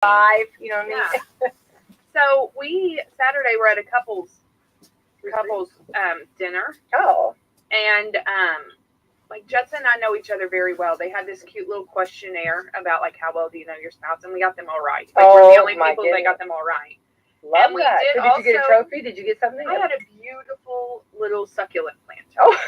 5, you know what I mean? Yeah. So Saturday we're at a couples dinner, Oh. and like Jess and I know each other very well. They had this cute little questionnaire about like how well do you know your spouse, and we got them all right. Like we're the only people that got them all right. Love And we that. did So did you get a trophy? Did you get something? I had a beautiful little succulent plant. Oh.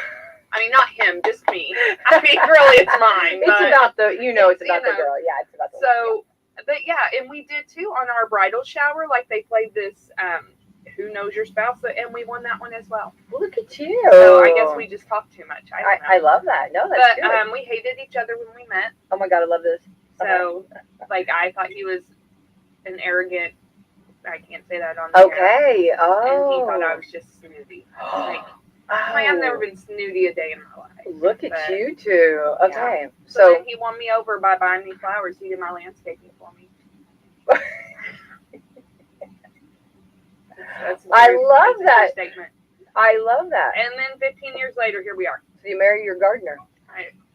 I mean, not him, just me. I mean, really, it's mine. It's about the, it's about the girl. Yeah, it's about the So, but yeah, and we did too on our bridal shower. Like they played this, Who Knows Your Spouse, and we won that one as well. Well, look at you. So I guess we just talked too much. I love that. No, that's good. But we hated each other when we met. Oh my God, I love this. So, like, I thought he was an arrogant. I can't say that on the air. Oh. And he thought I was just snooty. Like, I've never been snooty a day in my life. Look at you two. Okay. Yeah. So then he won me over by buying me flowers. He did my landscaping for me. I love that statement. I love that. And then 15 years later, here we are. So you marry your gardener?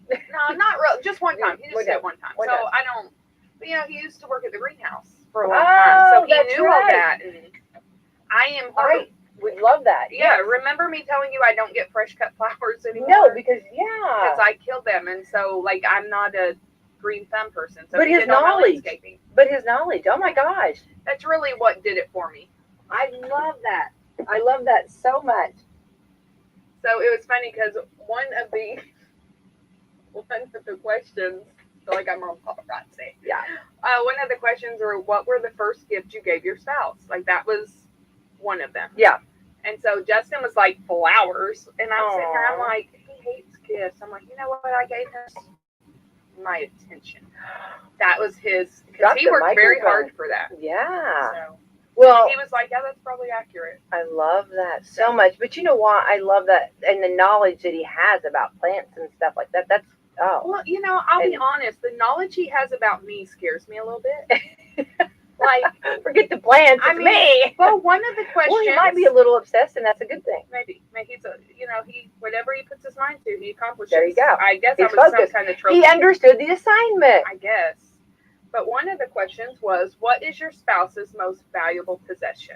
No, not real. Just one time. He just said one time. So I don't. But he used to work at the greenhouse for a long time, so he knew all that. And I am hard. We love that. Yeah. Remember me telling you I don't get fresh cut flowers anymore? No, because I killed them, and so like I'm not a green thumb person. So but his knowledge. Oh my gosh, that's really what did it for me. I love that. I love that so much. So it was funny because one of the questions, I feel like I'm on paparazzi. Yeah. One of the questions were, what were the first gifts you gave your spouse? Like that was one of them. Yeah. And so Justin was like flowers, and I'm sitting here, I'm like, he hates gifts. I'm like, you know what? I gave him my attention. That was his, because he worked very hard for that. Yeah. So, well, he was like, yeah, that's probably accurate. I love that so much. But you know what? I love that, and the knowledge that he has about plants and stuff like that. That's Well, I'll be honest. The knowledge he has about me scares me a little bit. Like, forget the plants. It's me. Well, one of the questions. Well, he might be a little obsessed, and that's a good thing. Maybe he's he whatever he puts his mind to, he accomplishes. There you go. I guess that was some kind of trophy. He understood the assignment. I guess. But one of the questions was, what is your spouse's most valuable possession?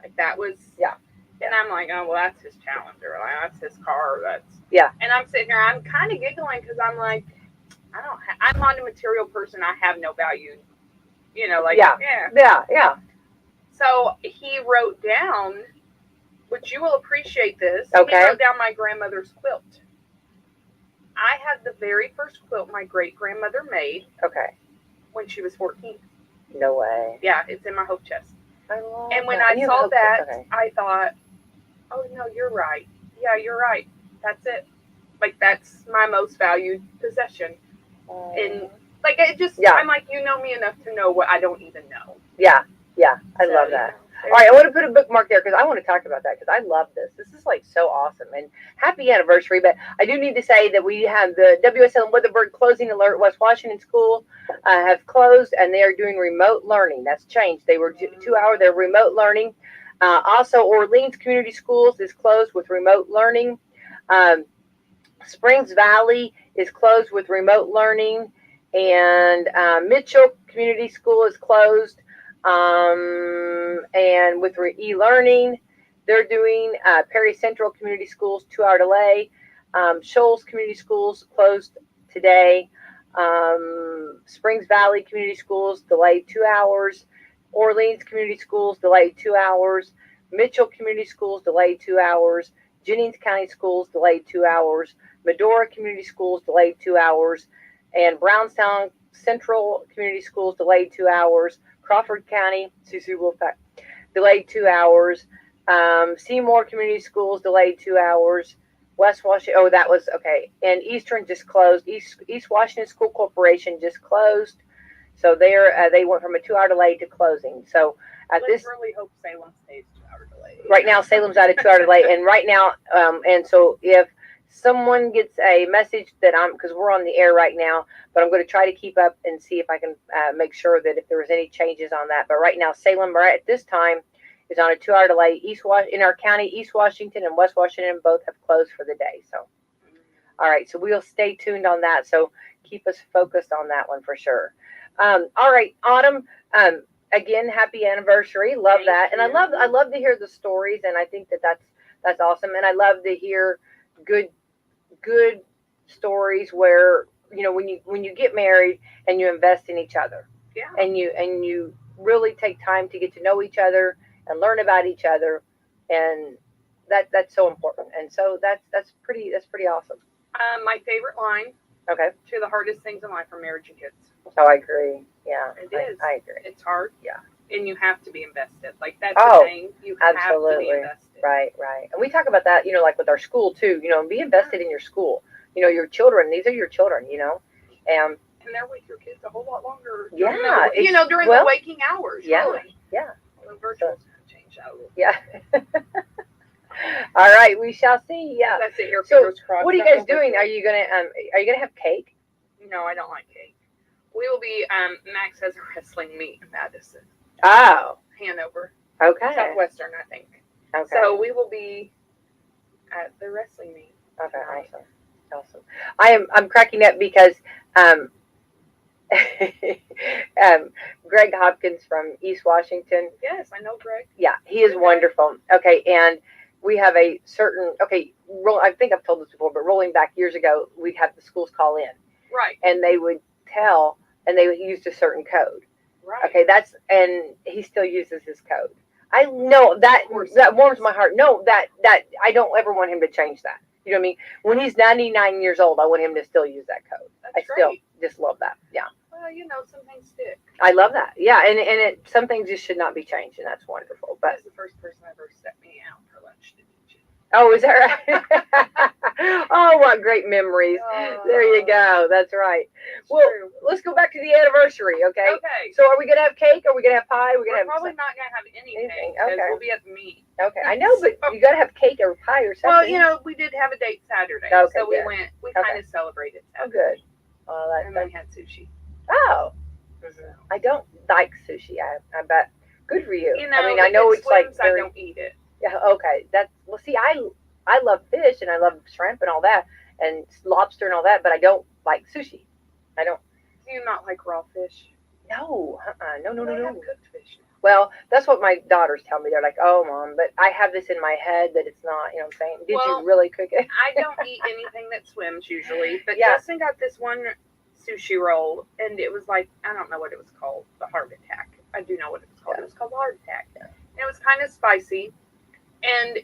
Like that was. Yeah. And I'm like, oh, well, that's his Challenger. Like, that's his car. Yeah. And I'm sitting here, I'm kind of giggling because I'm like, I'm not a material person. I have no value. Yeah. So he wrote down, which you will appreciate this. Okay. He wrote down my grandmother's quilt. I had the very first quilt my great-grandmother made. Okay. When she was 14. No way. Yeah, it's in my hope chest. I love and when I saw that, I thought, oh, no, you're right. Yeah, you're right. That's it. Like, that's my most valued possession. And, like, it just, I'm like, you know me enough to know what I don't even know. Yeah. I love that. All right, I want to put a bookmark there because I want to talk about that because I love this. This is, like, so awesome. And happy anniversary. But I do need to say that we have the Wslm Weatherford closing alert. West Washington School have closed, and they are doing remote learning. That's changed. They were 2 hour. They're remote learning. Also, Orleans Community Schools is closed with remote learning. Springs Valley is closed with remote learning. And Mitchell Community School is closed. And with e-learning, they're doing Perry Central Community Schools 2 hour delay. Shoals Community Schools closed today. Springs Valley Community Schools delayed 2 hours. Orleans Community Schools delayed 2 hours. Mitchell Community Schools delayed 2 hours. Jennings County Schools delayed 2 hours. Medora Community Schools delayed 2 hours. And Brownstown Central Community Schools delayed 2 hours. Crawford County, Susu Wolfpack, delayed 2 hours. Seymour Community Schools delayed 2 hours. West Washington, that was okay. And Eastern just closed. East Washington School Corporation just closed. So they went from a 2 hour delay to closing. So Let's really hope Salem stays 2 hour delay. Right now, Salem's at a 2 hour delay. And right now, and so if someone gets a message that because we're on the air right now, but I'm going to try to keep up and see if I can make sure that if there was any changes on that. But right now, Salem right at this time is on a 2 hour delay. In our county, East Washington and West Washington both have closed for the day. So, all right. So we'll stay tuned on that. So keep us focused on that one for sure. All right, Autumn. Again, happy anniversary. Love Thank that, and you. I love to hear the stories, and I think that that's awesome, and I love to hear good good stories where when you get married and you invest in each other, Yeah. and you really take time to get to know each other and learn about each other, and that's so important, and so that's pretty awesome. My favorite line. Okay. Two of the hardest things in life are marriage and kids. Oh, I agree. Yeah, It is. I agree. It's hard. Yeah. And you have to be invested. Like, that's the thing. You absolutely. have to be invested. Right. And we talk about that, like with our school too. Be invested in your school. Your children. These are your children. And they're with your kids a whole lot longer. Yeah. During the waking hours. Yeah. Really. Yeah. Well, virtual's going to change that a little. Yeah. All right, we shall see. Yeah. That's it. Your So, fingers crossed. what are you guys doing? Are you gonna have cake? No, I don't like cake. We will be. Max has a wrestling meet in Madison. Oh. Hanover. Okay. Southwestern, I think. Okay. So we will be at the wrestling meet. Okay. Awesome. I'm cracking up because Greg Hopkins from East Washington. Yes, I know Greg. Yeah, he is wonderful. Okay, and we have a certain, I think I've told this before, but rolling back years ago, we'd have the schools call in. Right. And they would tell, and they used a certain code. Right. Okay, and he still uses his code. I know that warms my heart. No, that I don't ever want him to change that. You know what I mean? When he's 99 years old, I want him to still use that code. That's still great. just love that. Yeah. Well, some things stick. I love that. Yeah, and some things just should not be changed, and that's wonderful. But that's the first person ever set me out for lunch to teach it. Oh, is that right? Oh, what great memories. There you go. That's right. Well, true. Let's go back to the anniversary, okay? Okay. So are we going to have cake? Are we going to have pie? We're probably not going to have anything. Okay. We'll be at the meet. Okay. I know, but you got to have cake or pie or something. Well, we did have a date Saturday. Okay, so we went, kind of celebrated Saturday. Oh, good. Oh, and then had sushi. Oh. I don't like sushi. I bet. Good for you. I know it's like I don't eat it. Yeah. Okay. See, I love fish and I love shrimp and all that and lobster and all that, but I don't like sushi. I don't. Do you not like raw fish? No. No. They have cooked fish. Well, that's what my daughters tell me. They're like, "Oh, Mom," but I have this in my head that it's not. You know what I'm saying? Did you really cook it? I don't eat anything that swims usually, but Justin got this one sushi roll, and it was like, I don't know what it was called, the heart attack. I do know what it was called. It was called heart attack. And it was kind of spicy, and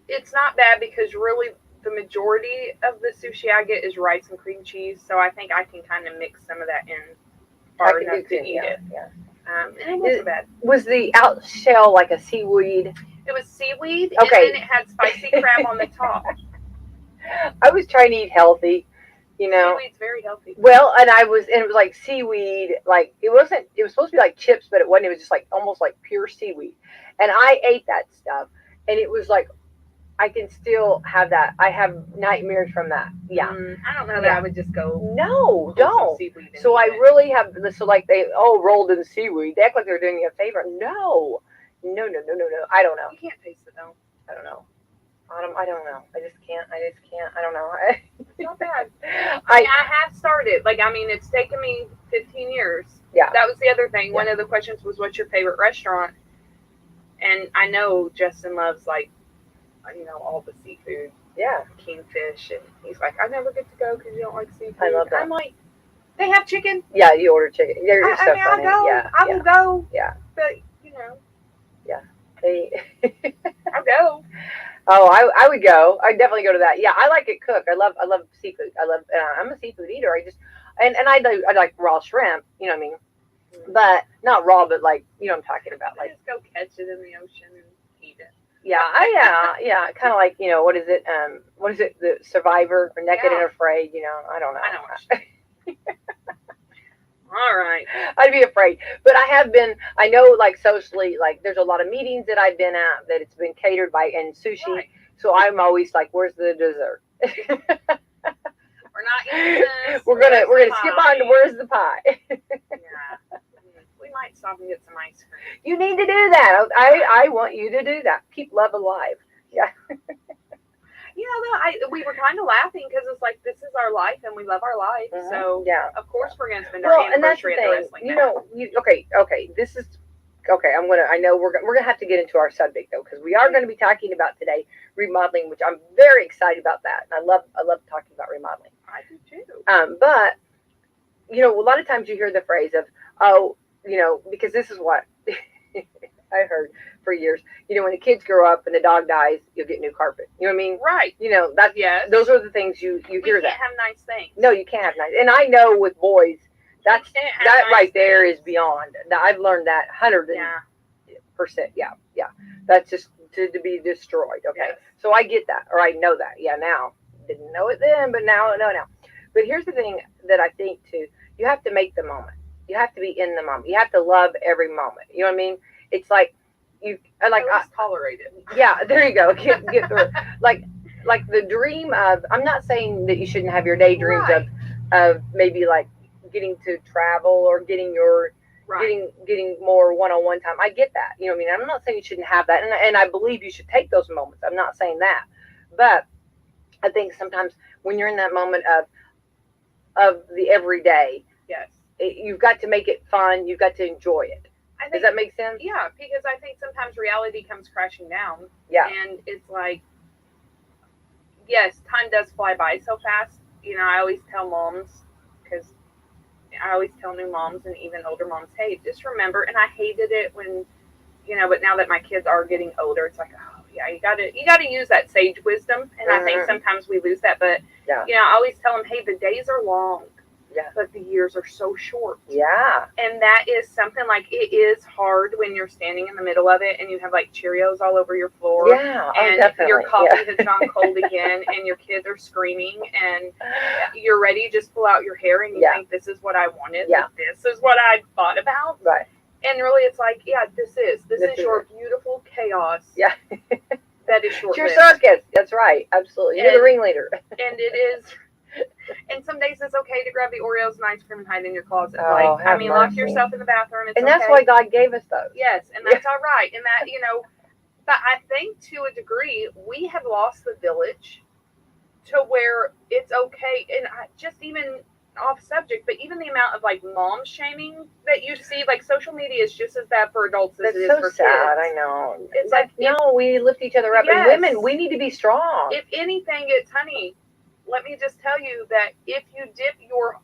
it's not bad because really the majority of the sushi I get is rice and cream cheese, so I think I can kind of mix some of that in far enough to eat it. Yeah. And it wasn't bad. Was the out shell like a seaweed? It was seaweed, and then it had spicy crab on the top. I was trying to eat healthy. Seaweed's very healthy. Well, and it was like seaweed, like it was supposed to be like chips, but it wasn't. It was just like almost like pure seaweed. And I ate that stuff, and it was like, I can still have that. I have nightmares from that. Yeah. I don't know that I would just go. No, don't. So I really have, so like they, rolled in seaweed. They act like they're doing you a favor. No. I don't know. You can't taste it though. I don't know. I don't know. I just can't. I don't know. It's not bad. I have started. It's taken me 15 years. Yeah. That was the other thing. Yeah. One of the questions was, what's your favorite restaurant? And I know Justin loves, all the seafood. Yeah. Kingfish. And he's like, I never get to go because you don't like seafood. I love that. I'm like, they have chicken? Yeah, you order chicken. You're so funny. I'll go. Yeah. I will go. Yeah. But, Yeah. I'll go. Oh, I would go. I'd definitely go to that. Yeah, I like it cooked. I love seafood. I'm a seafood eater. I like raw shrimp, you know what I mean? But not raw, but like, you know what I'm talking about. Like, just go catch it in the ocean and eat it. Yeah, kind of like, what is it? The Survivor or Naked and Afraid? I don't know. I don't watch it. All right. I'd be afraid. But I have been, I know, like, socially, like, there's a lot of meetings that I've been at that it's been catered by, and sushi. Right. So I'm always like, where's the dessert? We're not eating this. We're gonna skip on to where's the pie. Yeah. We might stop and get some ice cream. You need to do that. I want you to do that. Keep love alive. Yeah. we were kind of laughing because it's like, this is our life and we love our life. Mhm. So, Yeah. of course, we're going to spend our anniversary at the wrestling match. Okay, this is, okay, I know we're going to have to get into our subject, though, because we are going to be talking about today remodeling, which I'm very excited about that. And I love talking about remodeling. I do too. But, a lot of times you hear the phrase of, oh, because this is what I heard for years. When the kids grow up and the dog dies, you'll get new carpet. You know what I mean? Right. Yes. Those are the things you hear. We can't have nice things. No, you can't have nice. And I know with boys, that right there is beyond. Now, I've learned that 100%. Yeah. That's just to be destroyed. Okay. Yes. So I get that, or I know that. Yeah. Now, didn't know it then, but now I know now. But here's the thing that I think too. You have to make the moment. You have to be in the moment. You have to love every moment. You know what I mean? It's like tolerate it. Yeah, there you go. Get through it. Like the dream of. I'm not saying that you shouldn't have your daydreams of maybe like getting to travel or getting getting more one-on-one time. I get that. You know what I mean? I'm not saying you shouldn't have that, and I believe you should take those moments. I'm not saying that, but I think sometimes when you're in that moment of the everyday, yes, you've got to make it fun. You've got to enjoy it. Does that make sense? Yeah, because I think sometimes reality comes crashing down. Yeah. And it's like, yes, time does fly by so fast. I always tell moms, because I always tell new moms and even older moms, hey, just remember, and I hated it when, but now that my kids are getting older, it's like, oh, yeah, you gotta use that sage wisdom. And I think sometimes we lose that. But, I always tell them, hey, the days are long. Yeah. But the years are so short. Yeah. And that is something like, it is hard when you're standing in the middle of it and you have like Cheerios all over your floor. Yeah. And your coffee has gone cold again and your kids are screaming and you're ready to just pull out your hair and you think, this is what I wanted. Yeah. This is what I thought about. Right. And really it's like, this is your beautiful chaos. Yeah. That is short. It's your circus. That's right. Absolutely. You're the ringleader. And it is. And some days it's okay to grab the Oreos and ice cream and hide in your closet. Lock yourself in the bathroom. It's that's why God gave us those. Yes, and that's all right. And that, but I think to a degree, we have lost the village to where it's okay. And just even off subject, but even the amount of like mom shaming that you see, like social media is just as bad for adults as it is for kids. That's so sad. I know. It's like, we lift each other up. And women, we need to be strong. If anything, it's honey. Let me just tell you that if you dip your,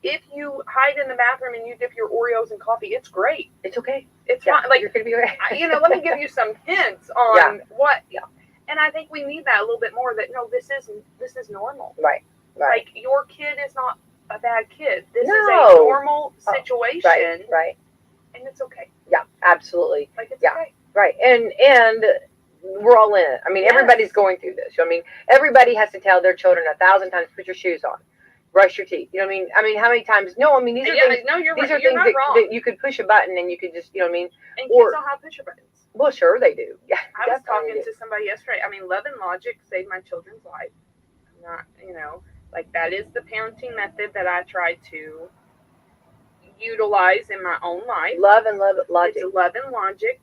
if you hide in the bathroom and you dip your Oreos in coffee, it's great. It's okay. It's fine. Like, you're gonna be right. Let me give you some hints on what. Yeah. And I think we need that a little bit more. That this is normal. Right. Like your kid is not a bad kid. This is a normal situation. Right. And it's okay. Yeah. Absolutely. Like it's okay. Right. And we're all in it. I mean, everybody's going through this. Everybody has to tell their children 1,000 times, put your shoes on, brush your teeth. You know what I mean? How many times? No, I mean, these are things, these are things that you could push a button and you could just, And kids don't have push buttons. Well, sure they do. Yeah. I was talking to somebody yesterday. I mean, love and logic saved my children's life. Not, like that is the parenting method that I try to utilize in my own life. Love and logic. It's love and logic.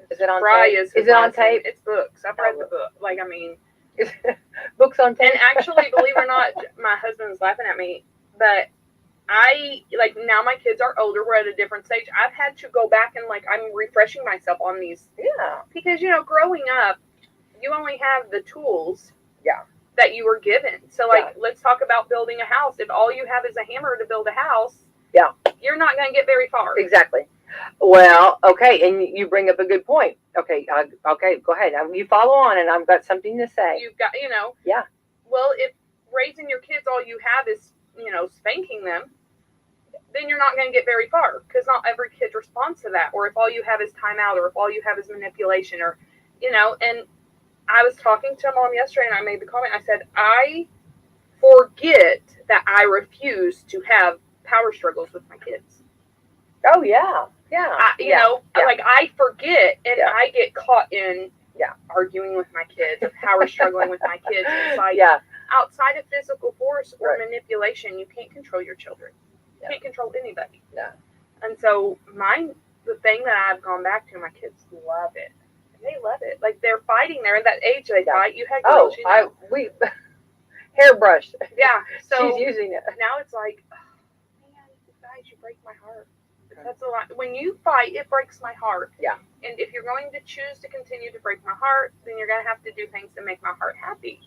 Is it on tape? Is it on tape? It's books. I've read the book. Like, I mean, books on tape. And actually, believe it or not, my husband's laughing at me, but now my kids are older. We're at a different stage. I've had to go back and I'm refreshing myself on these. Yeah. Because, growing up, you only have the tools. Yeah. That you were given. So, let's talk about building a house. If all you have is a hammer to build a house, you're not going to get very far. Exactly. Well, okay, and you bring up a good point. Okay, go ahead. You follow on, and I've got something to say. You've got, Yeah. Well, if raising your kids, all you have is, spanking them, then you're not going to get very far because not every kid responds to that. Or if all you have is timeout, or if all you have is manipulation, or, and I was talking to a mom yesterday, and I made the comment. I said, I forget that I refuse to have power struggles with my kids. Oh, yeah. Yeah. I forget and I get caught in arguing with my kids or power struggling with my kids. It's like outside of physical force or manipulation, you can't control your children. You can't control anybody. Yeah. And so the thing that I've gone back to, my kids love it. They love it. Like, they're fighting. They're in that age they fight. You had girls, we hairbrush. Yeah. So she's using it. Now it's like, oh, man, you guys, you break my heart. That's a lot. When you fight, it breaks my heart. Yeah. And if you're going to choose to continue to break my heart, then you're going to have to do things to make my heart happy.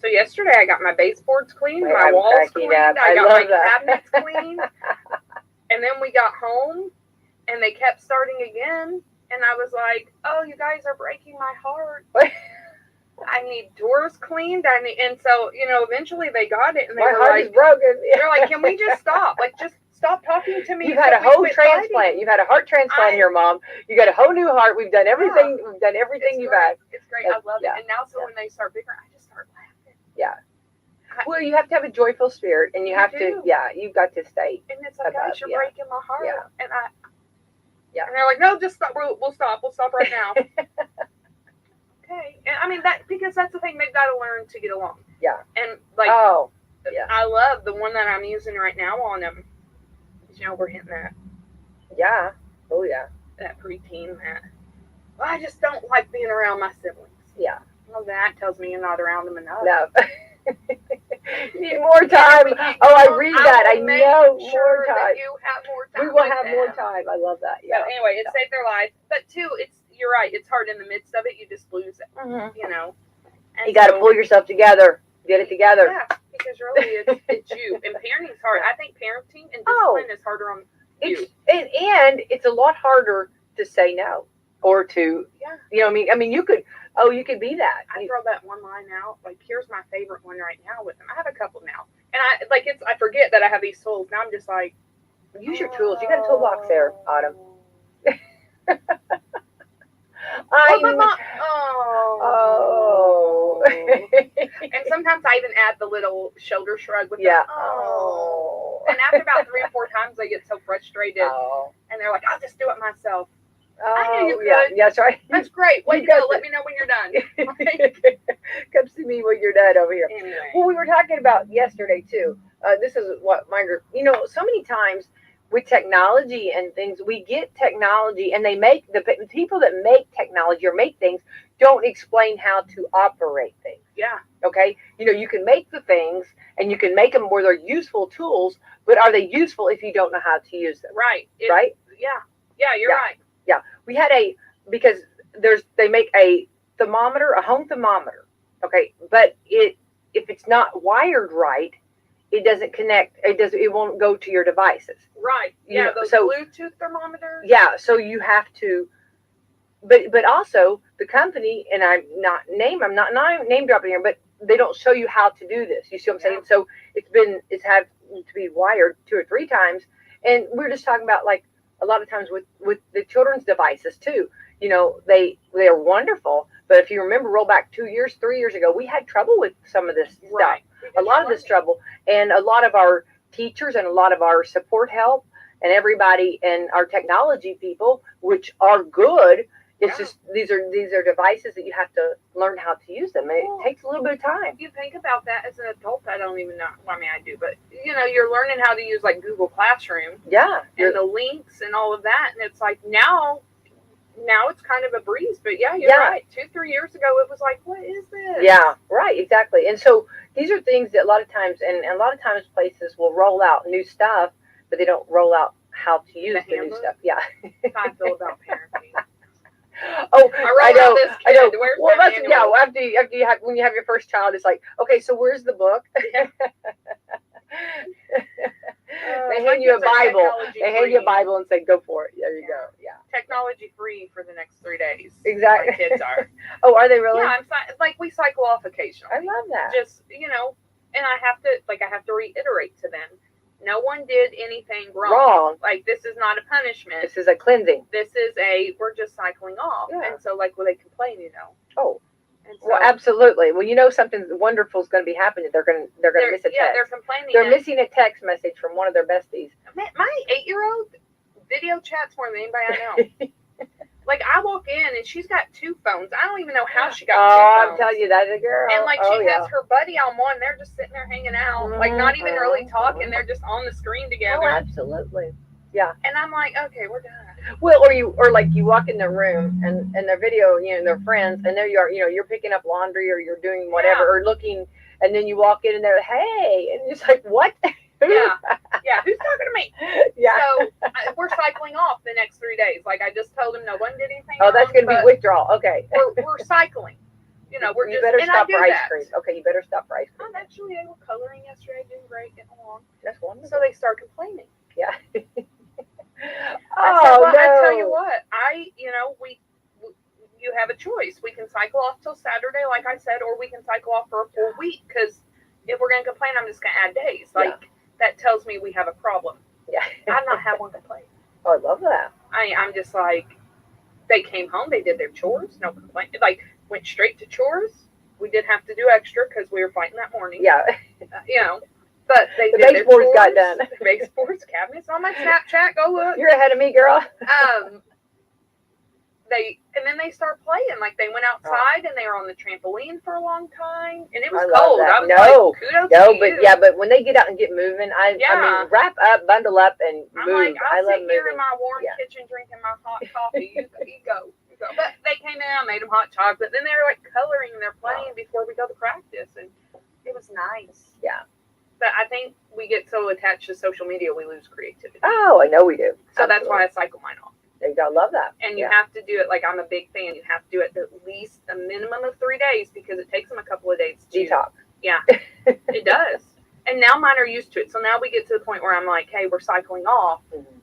So yesterday I got my baseboards cleaned, my walls cleaned, I got my cabinets cleaned. And then we got home and they kept starting again. And I was like, oh, you guys are breaking my heart. I need doors cleaned. And so, eventually they got it. And they my were heart like, is broken. They're like, can we just stop? Like, just stop talking to me. You've had a whole transplant. You've had a heart transplant here, Mom. You got a whole new heart. We've done everything. Yeah. We've done everything you've had. It's great. I love it. And now, when they start bigger, I just start laughing. Yeah. Well, you have to have a joyful spirit, and you have to. Yeah, you've got to stay. And it's like, guys, you're breaking my heart. Yeah. And they're like, no, just stop. We'll stop. We'll stop right now. Okay. And I mean because that's the thing, they've got to learn to get along. Yeah. And like, I love the one that I'm using right now on them. We're hitting that. Yeah. Oh yeah. That preteen that. Well, I just don't like being around my siblings. Yeah. Well, that tells me you're not around them enough. No. You need more time. I read that. I know. More time. You have more time. We will have more time. I love that. Yeah. So anyway, it saved their life. But too, you're right. It's hard in the midst of it. You just lose it. Mm-hmm. And you got to pull yourself together. Get it together. Yeah, because really, it's you. And parenting's hard. I think parenting and discipline is harder on you. And it's a lot harder to say no or to. Yeah. I mean, you could. Oh, you could be that. I throw that one line out. Like, here's my favorite one right now with them. I have a couple now, and I forget that I have these tools. Now I'm just like, use your tools. You got a toolbox there, Autumn. And sometimes I even add the little shoulder shrug with them. Oh. And after about 3 or 4 times, they get so frustrated, and they're like, I'll just do it myself. I knew you could. Yeah, that's right. That's great. Way to go. Let me know when you're done. Come see me when you're done over here. Anyway. Well, we were talking about yesterday, too. This is what my group, so many times with technology and things, we get technology and they make, the people that make technology or make things don't explain how to operate things. Yeah. Okay? You can make the things and you can make them where they're useful tools, but are they useful if you don't know how to use them? Right. Right? Yeah. Yeah, you're right. Yeah, we had because they make a thermometer, a home thermometer, okay, but if it's not wired right, it doesn't connect. It won't go to your devices. Right. Yeah. Those Bluetooth thermometers. Yeah. So you have to, but also the company, and I'm not name dropping here, but they don't show you how to do this. You see what I'm saying? So it's had to be wired 2 or 3 times, and we're just talking about like. A lot of times with the children's devices too, they are wonderful. But if you remember, roll back 2 years, 3 years ago, we had trouble with some of this stuff. A lot of this trouble, and a lot of our teachers and a lot of our support help and everybody and our technology people, which are good. It's just these are devices that you have to learn how to use them. And it takes a little bit of time. If you think about that as an adult, I don't even know. I mean, I do, but you're learning how to use like Google Classroom. Yeah. And the links and all of that, and it's like now it's kind of a breeze. But yeah, you're right. 2-3 years ago, it was like, what is this? Yeah. Right. Exactly. And so these are things that a lot of times places will roll out new stuff, but they don't roll out how to use the new stuff. Yeah. That's how I feel about parenting. Oh, I know. I know. Well, that's after when you have your first child, it's like, okay, so where's the book? They hand you a Bible. They hand you a Bible and say, go for it. There you go. Yeah. Technology free for the next 3 days. Exactly. My kids are. Oh, are they really? Yeah, we cycle off occasionally. I love that. Just and I have to reiterate to them. No one did anything wrong. Like, this is not a punishment. This is a cleansing. This is we're just cycling off. Yeah. And so, like, when they complain, Oh. And so, well, absolutely. Well, something wonderful is going to be happening. They're going to miss a text. Yeah, they're complaining. They're missing a text message from one of their besties. My 8-year-old video chats more than anybody I know. Like, I walk in and she's got 2 phones. I don't even know how she got 2 phones. I'm telling you, that's a girl. And like she has her buddy on one. They're just sitting there hanging out, like not even really talking. They're just on the screen together. Oh, absolutely. Yeah. And I'm like, okay, we're done. Well, or like you walk in their room and their video, their friends, and there you are, you're picking up laundry or you're doing whatever or looking, and then you walk in and they're, hey, and you're just like, what? Yeah. Yeah. Who's talking to me? Yeah. So we're cycling off the next 3 days. Like I just told him, no one did anything. Oh, that's going to be withdrawal. Okay. We're cycling. We're you just. Better and stop I do for ice that. cream. Okay, you better stop for ice cream. Actually, they were coloring yesterday, doing great, getting along. That's wonderful. So they start complaining. Yeah. I said, well, no. I tell you what, you have a choice. We can cycle off till Saturday, like I said, or we can cycle off for a full week. Because if we're going to complain, I'm just going to add days. That tells me we have a problem. Yeah. I've not had one complaint. Oh, I love that. I'm just like, they came home, they did their chores, no complaint. Like, went straight to chores. We did have to do extra because we were fighting that morning. Yeah. But they the did baseboards got done. The baseboards cabinets on my Snapchat. Go look. You're ahead of me, girl. And then they start playing. Like they went outside and they were on the trampoline for a long time, and it was I cold. Love that. I was like, kudos to you. But when they get out and get moving, I mean, wrap up, bundle up, and I'm move. Like, I love sit here in my warm kitchen drinking my hot coffee. You go. But they came in, I made them hot chocolate. Then they were like coloring and they're playing before we go to practice, and it was nice. Yeah. But I think we get so attached to social media, we lose creativity. Oh, I know we do. So that's why I cycle mine off. There you go. Love that. And you have to do it, like I'm a big fan, you have to do it at least a minimum of 3 days because it takes them a couple of days to detox. Yeah, it does. And now mine are used to it. So now we get to the point where I'm like, hey, we're cycling off. Mm-hmm.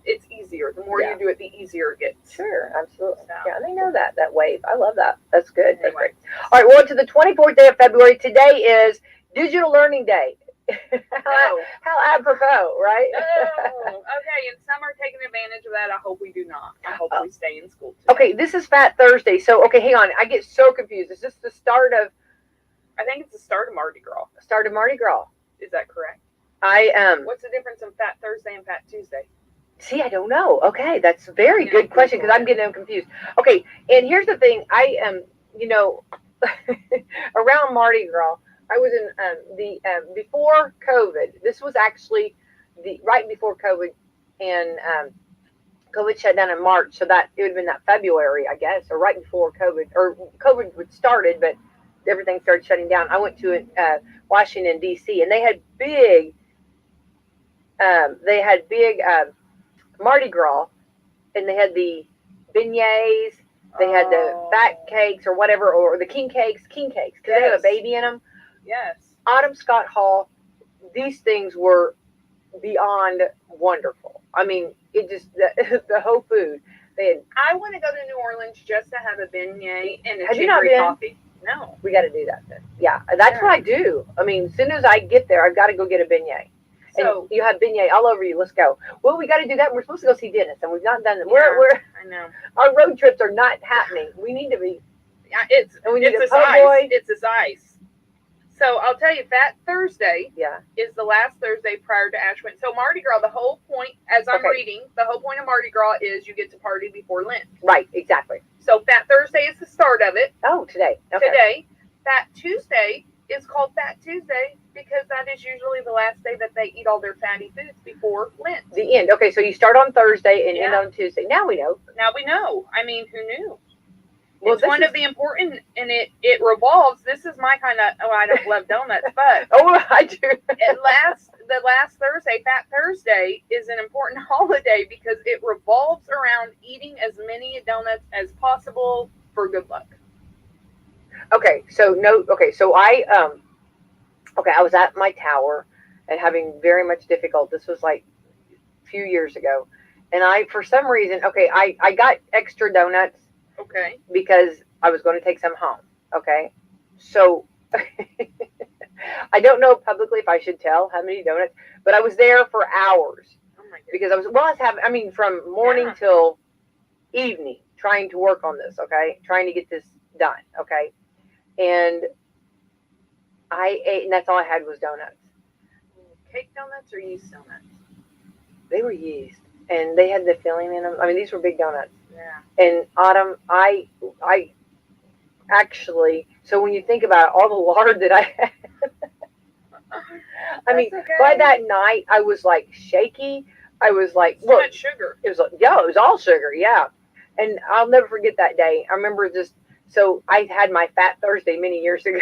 It's easier. The more you do it, the easier it gets. Sure, absolutely. So. Yeah, and they know that wave. I love that. That's good. Anyway. That's great. All right, well, to the 24th day of February. Today is Digital Learning Day. How apropos, right? Okay, and some are taking advantage of that. I hope we do not. I hope we stay in school today. Okay, this is Fat Thursday. So, okay, hang on. I get so confused. Is this the start of... I think it's the start of Mardi Gras. Start of Mardi Gras. Is that correct? What's the difference in Fat Thursday and Fat Tuesday? See, I don't know. Okay, that's a very good question because I'm getting them confused. Okay, and here's the thing. I am, around Mardi Gras, I was in before COVID. This was actually right before COVID, and COVID shut down in March, so that it would have been that February, I guess, or right before COVID, or COVID would started, but everything started shutting down. I went to Washington D.C. and they had big Mardi Gras, and they had the beignets, they had the fat cakes or whatever, or the king cakes, because they have a baby in them. Yes. Autumn Scott Hall, these things were beyond wonderful. I mean, it just, the whole food. I want to go to New Orleans just to have a beignet and a chicory coffee. No. We got to do that then. Yeah, that's what I do. I mean, as soon as I get there, I've got to go get a beignet. So and you have beignet all over you. Let's go. Well, we got to do that. We're supposed to go see Dennis, and we've not done it. Yeah, I know. Our road trips are not happening. We need to be. Yeah, it's this ice. It's this ice. So I'll tell you, Fat Thursday is the last Thursday prior to Ash Wednesday. So Mardi Gras, the whole point, as I'm reading, the whole point of Mardi Gras is you get to party before Lent. Right, exactly. So Fat Thursday is the start of it. Oh, today. Okay. Today. Fat Tuesday is called Fat Tuesday because that is usually the last day that they eat all their fatty foods before Lent. The end. Okay, so you start on Thursday and end on Tuesday. Now we know. Now we know. I mean, who knew? Well, it's one of the important, and it revolves. This is my kind of, I don't love donuts, but I do. the last Thursday, Fat Thursday, is an important holiday because it revolves around eating as many donuts as possible for good luck. Okay, so I was at my tower and having very much difficulty. This was like a few years ago, and for some reason, I got extra donuts. Okay. Because I was going to take some home. Okay. So I don't know publicly if I should tell how many donuts, but I was there for hours. Oh my goodness. Because I was from morning till evening trying to work on this. Okay. Trying to get this done. Okay. And I ate, and that's all I had was donuts. Cake donuts or yeast donuts? They were yeast, and they had the filling in them. I mean, these were big donuts. Yeah. And Autumn, I actually, so when you think about all the lard that I had, I mean, by that night I was like shaky. I was like, so much sugar. It was like, it was all sugar, yeah. And I'll never forget that day. I remember so I had my Fat Thursday many years ago.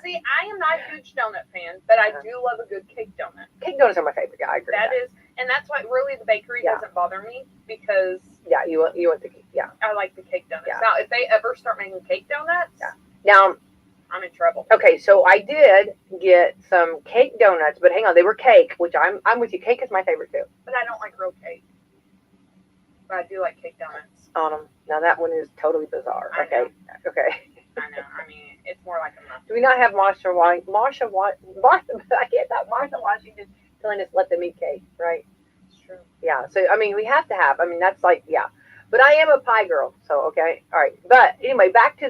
See, I am not a huge donut fan, but I do love a good cake donut. Cake donuts are my favorite. Yeah, I agree. And that's why really the bakery doesn't bother me because you want the cake. Yeah, I like the cake donuts. Yeah. Now, if they ever start making cake donuts, now I'm in trouble. Okay, so I did get some cake donuts, but hang on, they were cake, which I'm with you. Cake is my favorite too. But I don't like real cake. But I do like cake donuts. Now that one is totally bizarre. Okay. I know. I mean, it's more like a muffin. Do we not have Martha? I can't talk. Martha Washington telling us let them eat cake, right? It's true. Yeah. So I mean, we have to have. I mean, that's like But I am a pie girl, so okay, all right. But anyway, back to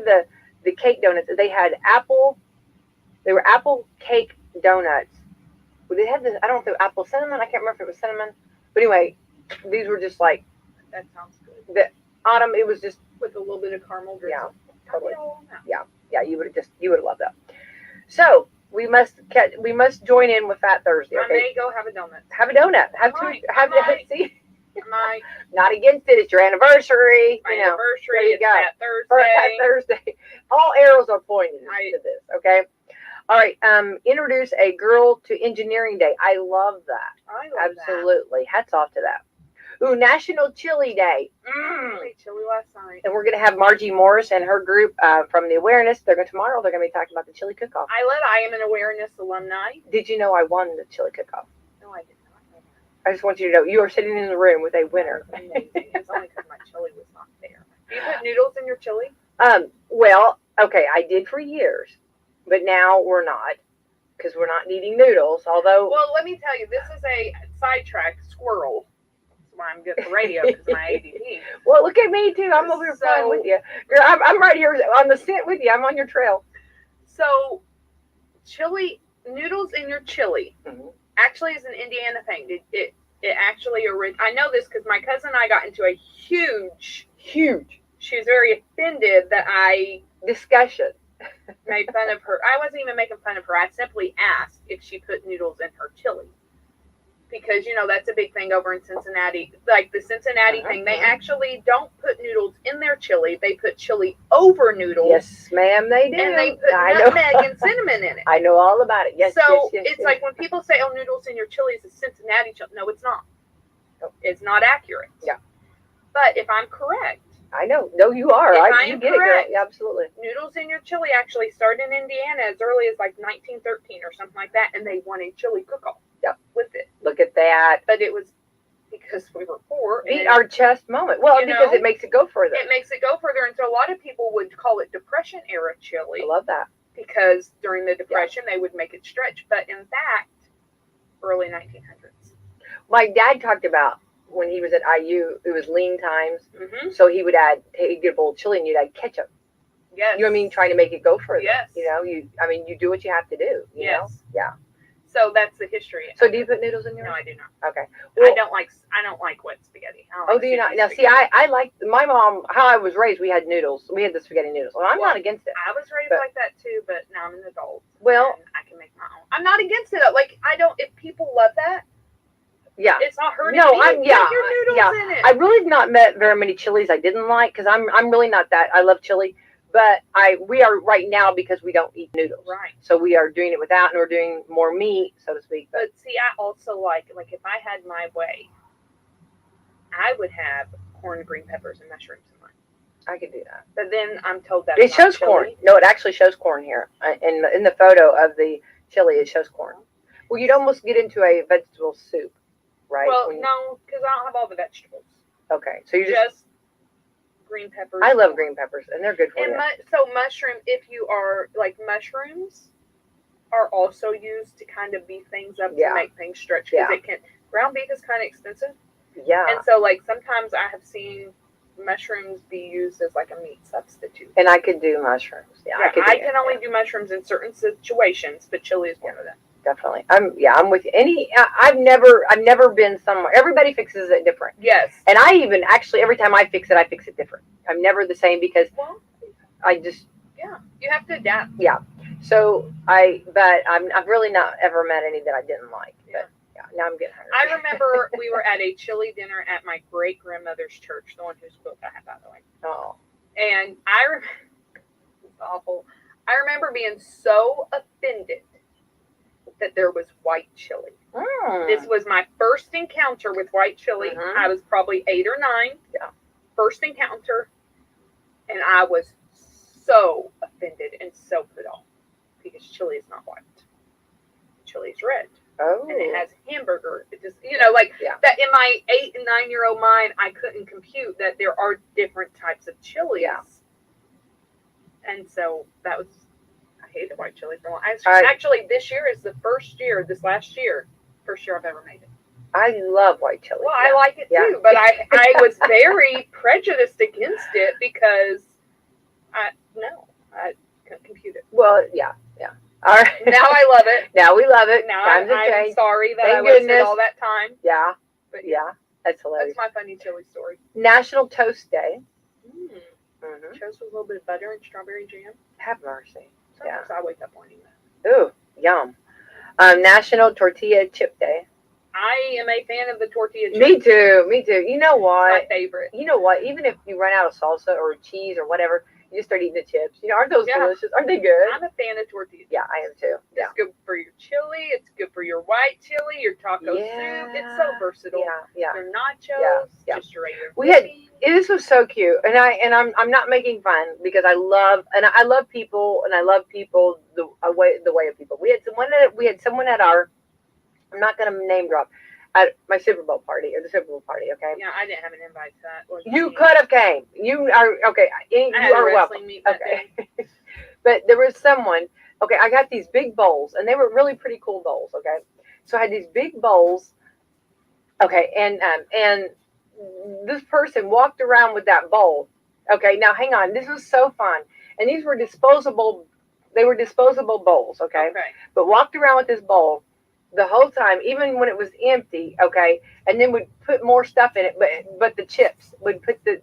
the cake donuts. They had apple. They were apple cake donuts. Well, they had this. I don't know if it was apple cinnamon. I can't remember if it was cinnamon. But anyway, these were just like. That sounds good. The autumn. It was just with a little bit of caramel drizzle. Yeah, totally. Yeah. You would have loved that. So we must join in with Fat Thursday. Okay? I may go have a donut. Have a donut. See. Not against it. It's your anniversary. My anniversary. There you go. Fat Thursday. Fat Thursday. All arrows are pointing to this. Okay. All right. Introduce a girl to engineering day. I love that. I love Absolutely. That. Hats off to that. Ooh, National Chili Day. I ate chili last night. And we're going to have Margie Morris and her group from the awareness. Tomorrow they're going to be talking about the chili cook-off. I am an awareness alumni. Did you know I won the chili cook-off? No, I did not know that. I just want you to know you are sitting in the room with a winner. Amazing. It's only because my chili was not there. Do you put noodles in your chili? Well, okay, I did for years, but now we're not because we're not needing noodles. Although, well, let me tell you, this is a sidetrack squirrel. Why I'm good for radio because my ADD. Well, look at me too. I'm over here flying with you. Girl, I'm right here on the scent with you. I'm on your trail. So, chili noodles in your chili actually is an Indiana thing. It actually I know this because my cousin and I got into a huge. She was very offended that I discussion made fun of her. I wasn't even making fun of her. I simply asked if she put noodles in her chili. Because, that's a big thing over in Cincinnati. Like the Cincinnati thing, they actually don't put noodles in their chili. They put chili over noodles. Yes, ma'am, they do. And they put nutmeg and cinnamon in it. I know all about it. Yes, so it's like when people say, oh, noodles in your chili is a Cincinnati chili. No, it's not. Nope. It's not accurate. Yeah. But if I'm correct. I know. No, you are. You get correct. It, girl. Yeah, absolutely. Noodles in your chili actually started in Indiana as early as like 1913 or something like that. And they won a chili cook-off. With it. Look at that. But it was because we were poor. Beat our chest moment. Well, because it makes it go further. It makes it go further. And so a lot of people would call it Depression era chili. I love that. Because during the Depression, they would make it stretch. But in fact, early 1900s. My dad talked about when he was at IU, it was lean times. Mm-hmm. So he'd get a bowl of chili and you'd add ketchup. Yes. You know what I mean? Trying to make it go further. Yes. You do what you have to do. You know? Yeah. So that's the history. So do you put noodles in yours? No, I do not. Okay. Well, I don't like wet spaghetti. Do you not? Now, see, I like my mom. How I was raised, we had noodles. We had the spaghetti noodles. Well, I'm not against it. I was raised like that too, but now I'm an adult. Well, and I can make my own. I'm not against it. Like I don't. If people love that, it's not hurting. No, put your noodles in it. I really have not met very many chilies I didn't like because I'm really not that. I love chili. But we are right now because we don't eat noodles. Right. So we are doing it without, and we're doing more meat, so to speak. But see, I also like if I had my way, I would have corn, green peppers, and mushrooms in mine. I could do that. But then I'm told that it shows corn. No, it actually shows corn here. In the photo of the chili, it shows corn. Well, you'd almost get into a vegetable soup, right? Well, no, because I don't have all the vegetables. Okay, so you just green peppers. I love green peppers, and they're good for you. So mushroom, if you are like mushrooms, are also used to kind of beef things up to make things stretch because it can. Ground beef is kind of expensive. Yeah. And so like sometimes I have seen mushrooms be used as like a meat substitute. And I could do mushrooms. Yeah, I can only do mushrooms in certain situations, but chili is one of them. Definitely. I'm with you. I've never been somewhere. Everybody fixes it different. Yes. And I even actually every time I fix it different. I'm never the same because I just you have to adapt. Yeah. So I've really not ever met any that I didn't like. But now I'm getting hungry. I remember we were at a chili dinner at my great grandmother's church, the one whose quilt I have, by the way. Oh. And it's awful. I remember being so offended that there was white chili. This was my first encounter with white chili. Mm-hmm. I was probably 8 or 9. Yeah. First encounter. And I was so offended and so put off because chili is not white. Chili is red. Oh. And it has hamburger. It just, that in my 8 and 9-year-old mind, I couldn't compute that there are different types of chilies. Yeah. And so that was, I hated white chili for a while. Actually, this year is the first year I've ever made it. I love white chili. Well, I like it too, but I was very prejudiced against it because I couldn't compute it. Well, yeah. All right. Now I love it. Now we love it. Now I'm sorry that I wasted all that time. Yeah. But that's hilarious. That's my funny chili story. National Toast Day. Mm-hmm. Toast with a little bit of butter and strawberry jam. Have mercy. Sometimes I wake up wanting that. Ooh, yum. National Tortilla Chip Day. I am a fan of the tortilla chips. Me too. You know what? It's my favorite. You know what? Even if you run out of salsa or cheese or whatever, you just start eating the chips. Aren't those delicious? Aren't they good? I'm a fan of tortillas. Yeah, I am too. It's good for your chili. It's good for your white chili, your taco soup. It's so versatile. Yeah. Your nachos. Yeah. Just your regular. This was so cute, and I'm not making fun because I love people, and I love people the way of people. We had someone at our, I'm not going to name drop, at my Super Bowl party, or the Super Bowl party, okay? Yeah, I didn't have an invite to that. You could have came. You are, okay. You are welcome. Meet that day. But there was someone, okay, I got these big bowls, and they were really pretty cool bowls, okay? So I had these big bowls, okay, and this person walked around with that bowl. Okay, now hang on. This was so fun. And these were disposable bowls, okay? But walked around with this bowl the whole time, even when it was empty, okay, and then would put more stuff in it, but the chips would put the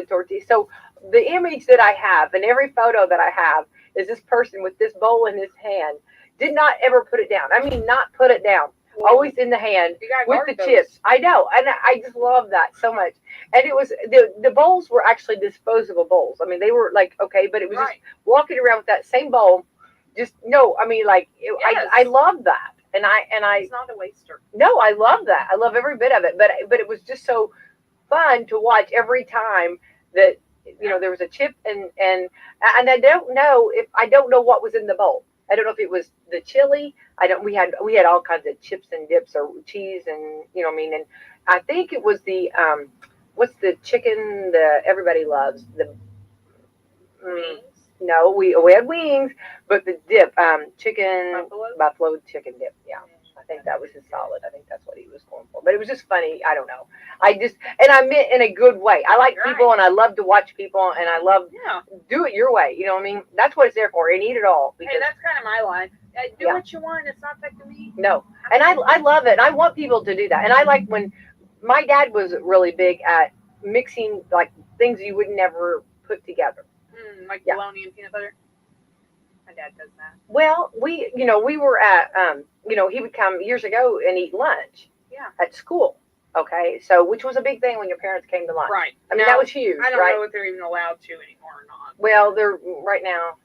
tortilla. So the image that I have and every photo that I have is this person with this bowl in his hand, did not ever put it down. I mean, not put it down. Always in the hand with the chips. I know, and I just love that so much. And it was the bowls were actually disposable bowls. I mean, they were like okay, but it was just walking around with that same bowl. I love that. And I it's not a waster. No, I love that. I love every bit of it. But it was just so fun to watch every time that there was a chip and I don't know what was in the bowl. I don't know if it was the chili. We had all kinds of chips and dips or cheese and and I think it was the what's the chicken that everybody loves, the wings. No, we had wings, but the dip, chicken buffalo chicken dip. Yeah, I think that was his solid. I think that's what he was going for. But it was just funny. I don't know. I meant in a good way. I like people and I love to watch people and I love do it your way. You know what I mean? That's what it's there for. And eat it all. Because, hey, that's kind of my line. Do what you want. It's not affecting me. No, and I love it. I want people to do that. And I like when my dad was really big at mixing like things you would never put together. Like bologna and peanut butter. My dad does that. Well, we were at, he would come years ago and eat lunch. At school. Okay, so which was a big thing when your parents came to lunch. Right. I mean, that was huge. I don't know if they're even allowed to anymore or not. Well, they're right now,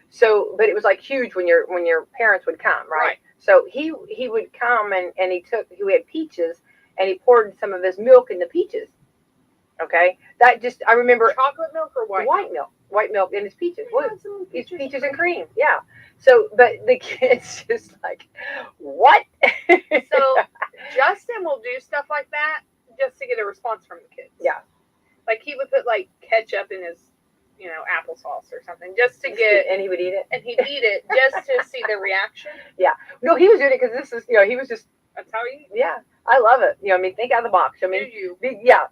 So, but it was like huge when your parents would come, right? So he would come and he had peaches and he poured some of his milk in the peaches. Okay, I remember chocolate milk or white milk. White milk and it's peaches. It's peaches and cream. Yeah. So, but the kids just like, what? So Justin will do stuff like that just to get a response from the kids. Yeah. Like he would put like ketchup in his, applesauce or something just to get. And he would eat it. And he'd eat it just to see the reaction. Yeah. No, he was doing it because this is, he was just. That's how he. Yeah. I love it. Think out of the box.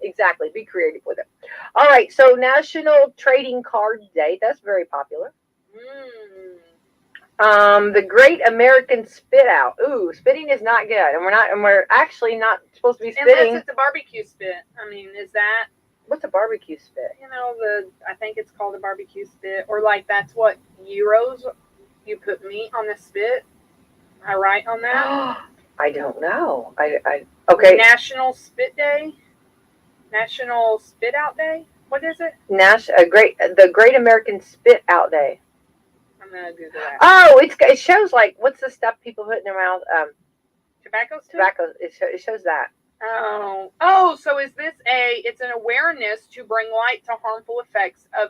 Exactly. Be creative with it. All right. So National Trading Card Day. That's very popular. The Great American Spit Out. Ooh, spitting is not good. And we're actually not supposed to be spitting. Unless it's a barbecue spit. I mean, is that. What's a barbecue spit? I think it's called a barbecue spit. Or like that's what gyros, you put meat on the spit. Am I right on that? I don't know. Okay. National Spit Day? National Spit Out Day? What is it? The Great American Spit Out Day. I'm gonna Google that. Oh, it shows like what's the stuff people put in their mouth? Tobacco. It shows that. Oh, so is this it's an awareness to bring light to harmful effects of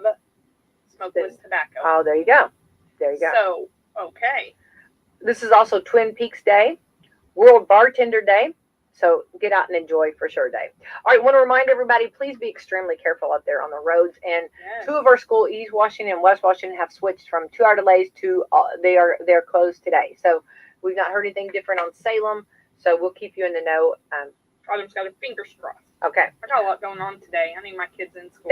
smokeless tobacco. Oh, there you go. So, okay. This is also Twin Peaks Day, World Bartender Day. So get out and enjoy for sure day. All right, want to remind everybody, please be extremely careful out there on the roads. And two of our schools, East Washington and West Washington, have switched from 2-hour delays to they're closed today. So we've not heard anything different on Salem. So we'll keep you in the know. Autumn's got her fingers crossed. Okay. I got a lot going on today. I need my kids in school.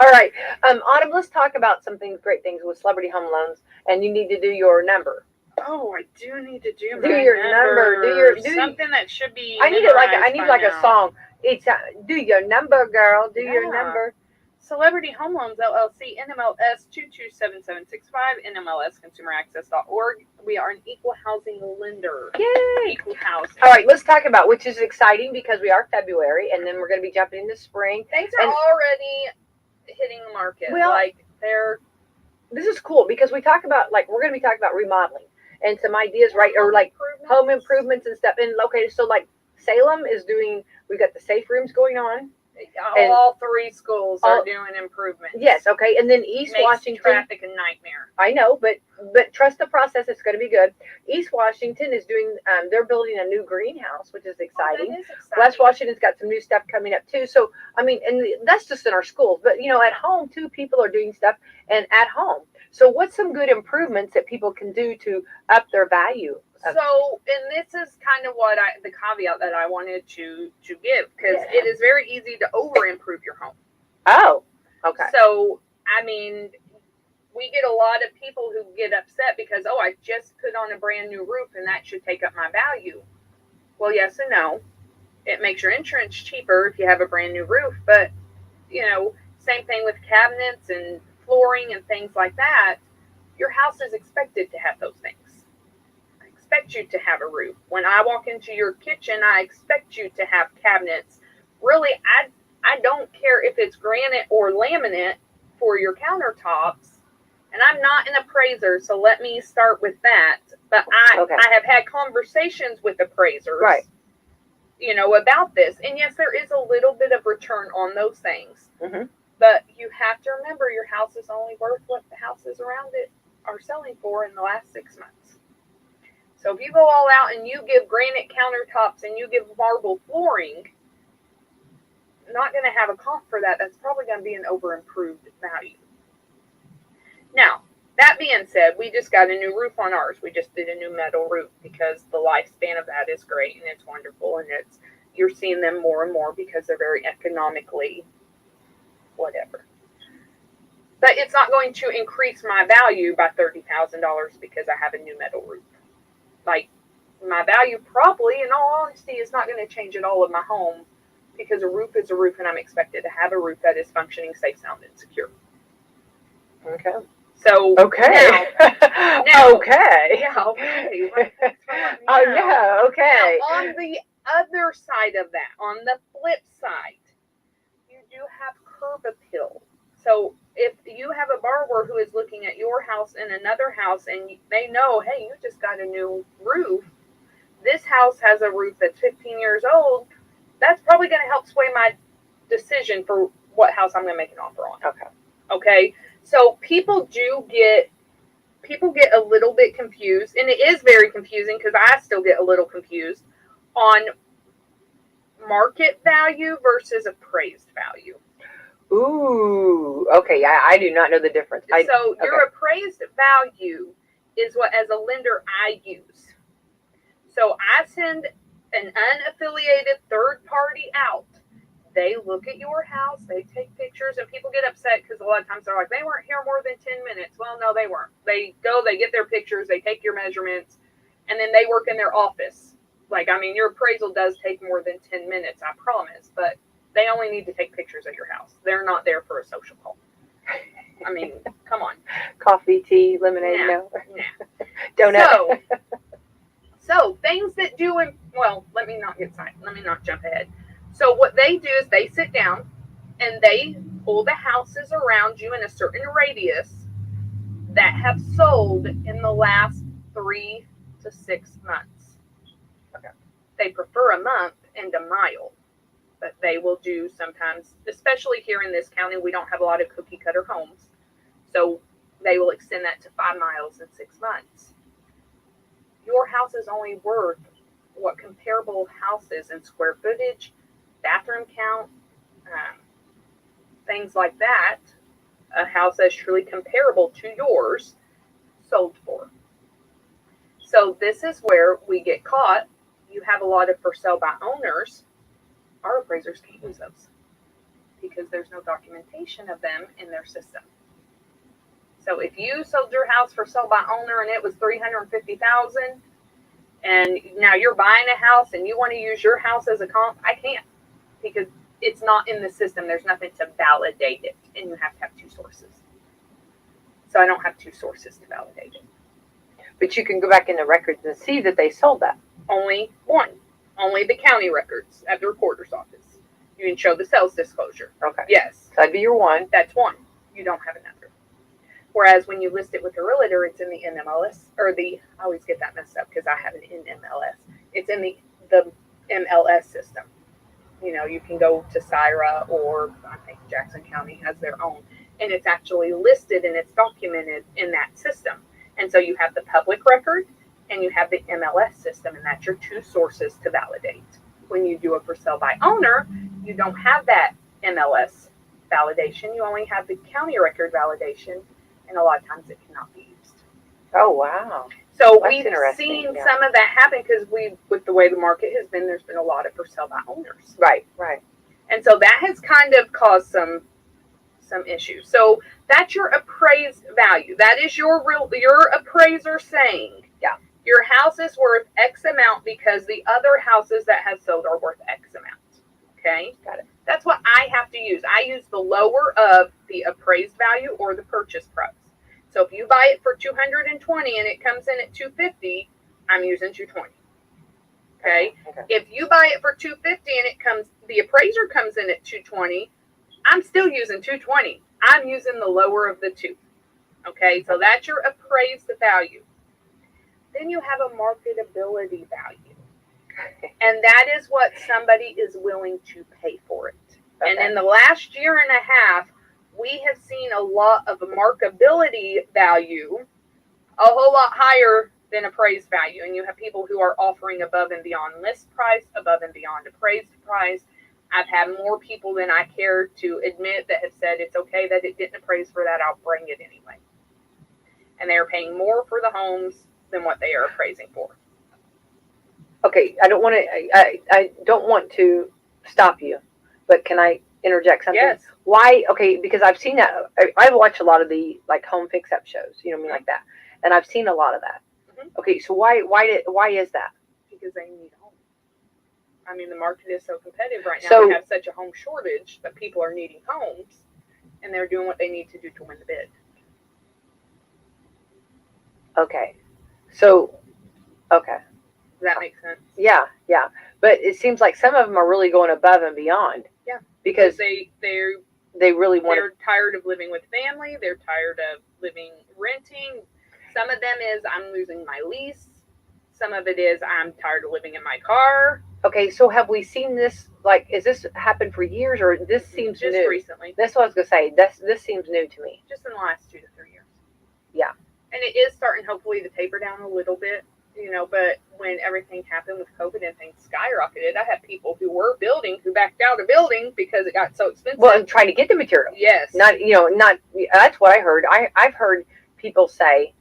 All right. Autumn, let's talk about some great things with Celebrity Home Loans. And you need to do your number. Oh, I do need to do your number. Do something that should be. I need a song. It's do your number, girl. Do your number. Celebrity Home Loans LLC, NMLS 227765, NMLSConsumerAccess.org. We are an equal housing lender. Yay! Equal housing. All right, let's talk about, which is exciting because we are February, and then we're going to be jumping into spring. Things are already hitting the market. Well, this is cool because we talk about we're going to be talking about remodeling and some ideas, right? Or home improvements and stuff. And okay, so Salem is doing. We've got the safe rooms going on. All three schools are doing improvements. Yes, okay. And then East Washington. Traffic a nightmare. I know, but trust the process. It's going to be good. East Washington is doing. They're building a new greenhouse, which is exciting. That is exciting. West Washington's got some new stuff coming up too. So I mean, and that's just in our schools, but at home too, people are doing stuff and at home. So what's some good improvements that people can do to up their value? So, and this is kind of what the caveat that I wanted to give, because it is very easy to over improve your home. Oh, okay. So, I mean, we get a lot of people who get upset because, I just put on a brand new roof and that should take up my value. Well, yes and no. It makes your insurance cheaper if you have a brand new roof, but, same thing with cabinets and flooring and things like that. Your house is expected to have those things. Expect you to have a roof. When I walk into your kitchen, I expect you to have cabinets. Really, I don't care if it's granite or laminate for your countertops. And I'm not an appraiser, so let me start with that. But I have had conversations with appraisers, right? About this. And yes, there is a little bit of return on those things. Mm-hmm. But you have to remember your house is only worth what the houses around it are selling for in the last 6 months. So if you go all out and you give granite countertops and you give marble flooring, not going to have a comp for that. That's probably going to be an over-improved value. Now, that being said, we just got a new roof on ours. We just did a new metal roof because the lifespan of that is great and it's wonderful. And you're seeing them more and more because they're very economically whatever. But it's not going to increase my value by $30,000 because I have a new metal roof. My value probably, in all honesty, is not going to change at all in my home because a roof is a roof and I'm expected to have a roof that is functioning, safe, sound, and secure. Okay. So, okay. Now, okay. Yeah, okay. Oh, yeah, okay. Now, on the other side of that, on the flip side, you do have curb appeal. So if you have a borrower who is looking at your house and another house and they know, hey, you just got a new roof, this house has a roof that's 15 years old, that's probably going to help sway my decision for what house I'm going to make an offer on. Okay. So people get a little bit confused, and it is very confusing because I still get a little confused on market value versus appraised value. Ooh, okay. I do not know the difference. Your appraised value is what, as a lender, I use. So I send an unaffiliated third party out. They look at your house, they take pictures, and people get upset because a lot of times they're like, they weren't here more than 10 minutes. Well, no, they weren't. They go, they get their pictures, they take your measurements, and then they work in their office. Your appraisal does take more than 10 minutes, I promise, but they only need to take pictures of your house. They're not there for a social call. Come on. Coffee, tea, lemonade, no. Nah. Donut. So things that do, let me not jump ahead. So what they do is they sit down and they pull the houses around you in a certain radius that have sold in the last 3 to 6 months. Okay. They prefer a month and a mile, but they will do sometimes, especially here in this county, we don't have a lot of cookie cutter homes. So they will extend that to 5 miles in 6 months. Your house is only worth what comparable houses in square footage, bathroom count, things like that, a house that's truly comparable to yours sold for. So this is where we get caught. You have a lot of for sale by owners. Our appraisers can't use those because there's no documentation of them in their system. So if you sold your house for sale by owner and it was $350,000, and now you're buying a house and you want to use your house as a comp, I can't, because it's not in the system. There's nothing to validate it, and you have to have 2 sources. So I don't have 2 sources to validate it. But you can go back in the records and see that they sold that. Only one. Only the county records at the recorder's office. You can show the sales disclosure. Okay. Yes. So that'd be your one. That's one. You don't have another. Whereas when you list it with the realtor, it's in the NMLS, I always get that messed up because I have an NMLS. It's in the MLS system. You can go to CIRA, or I think Jackson County has their own, and it's actually listed and it's documented in that system. And so you have the public record and you have the MLS system, and that's your 2 sources to validate. When you do a for sale by owner, you don't have that MLS validation. You only have the county record validation, and a lot of times it cannot be used. Oh, wow. So we've seen some of that happen because with the way the market has been, there's been a lot of for sale by owners. Right. And so that has kind of caused some issues. So that's your appraised value. That is your appraiser saying, yeah, your house is worth X amount because the other houses that have sold are worth X amount. Okay? Got it. That's what I have to use. I use the lower of the appraised value or the purchase price. So if you buy it for $220 and it comes in at $250, I'm using $220. Okay? If you buy it for $250 and the appraiser comes in at $220, I'm still using $220. I'm using the lower of the 2. Okay? So that's your appraised value. Then you have a marketability value. And that is what somebody is willing to pay for it. Okay. And in the last year and a half, we have seen a lot of marketability value, a whole lot higher than appraised value. And you have people who are offering above and beyond list price, above and beyond appraised price. I've had more people than I care to admit that have said it's okay that it didn't appraise for that, I'll bring it anyway. And they are paying more for the homes than what they are appraising for. Okay, I don't want to stop you, but can I interject something? Yes. Why? Okay, because I've seen that. I watch a lot of the home fix-up shows, like that, and I've seen a lot of that. Mm-hmm. Okay, so why is that? Because they need a home. I mean, the market is so competitive right now. So, we have such a home shortage that people are needing homes, and they're doing what they need to do to win the bid. Okay, so okay. Does that make sense? Yeah. But it seems like some of them are really going above and beyond. Yeah. Because they really want. They're tired of living with family. They're tired of renting. Some of them is I'm losing my lease. Some of it is I'm tired of living in my car. Okay, so have we seen this? Is this happened for years, or this seems just new? Recently? That's what I was gonna say. This seems new to me. Just in the last 2 to 3 years. Yeah. And it is starting, hopefully, to taper down a little bit. But when everything happened with COVID and things skyrocketed, I had people who were building who backed out of building because it got so expensive. Well, and trying to get the material. Yes. Not. That's what I heard. I've heard people say,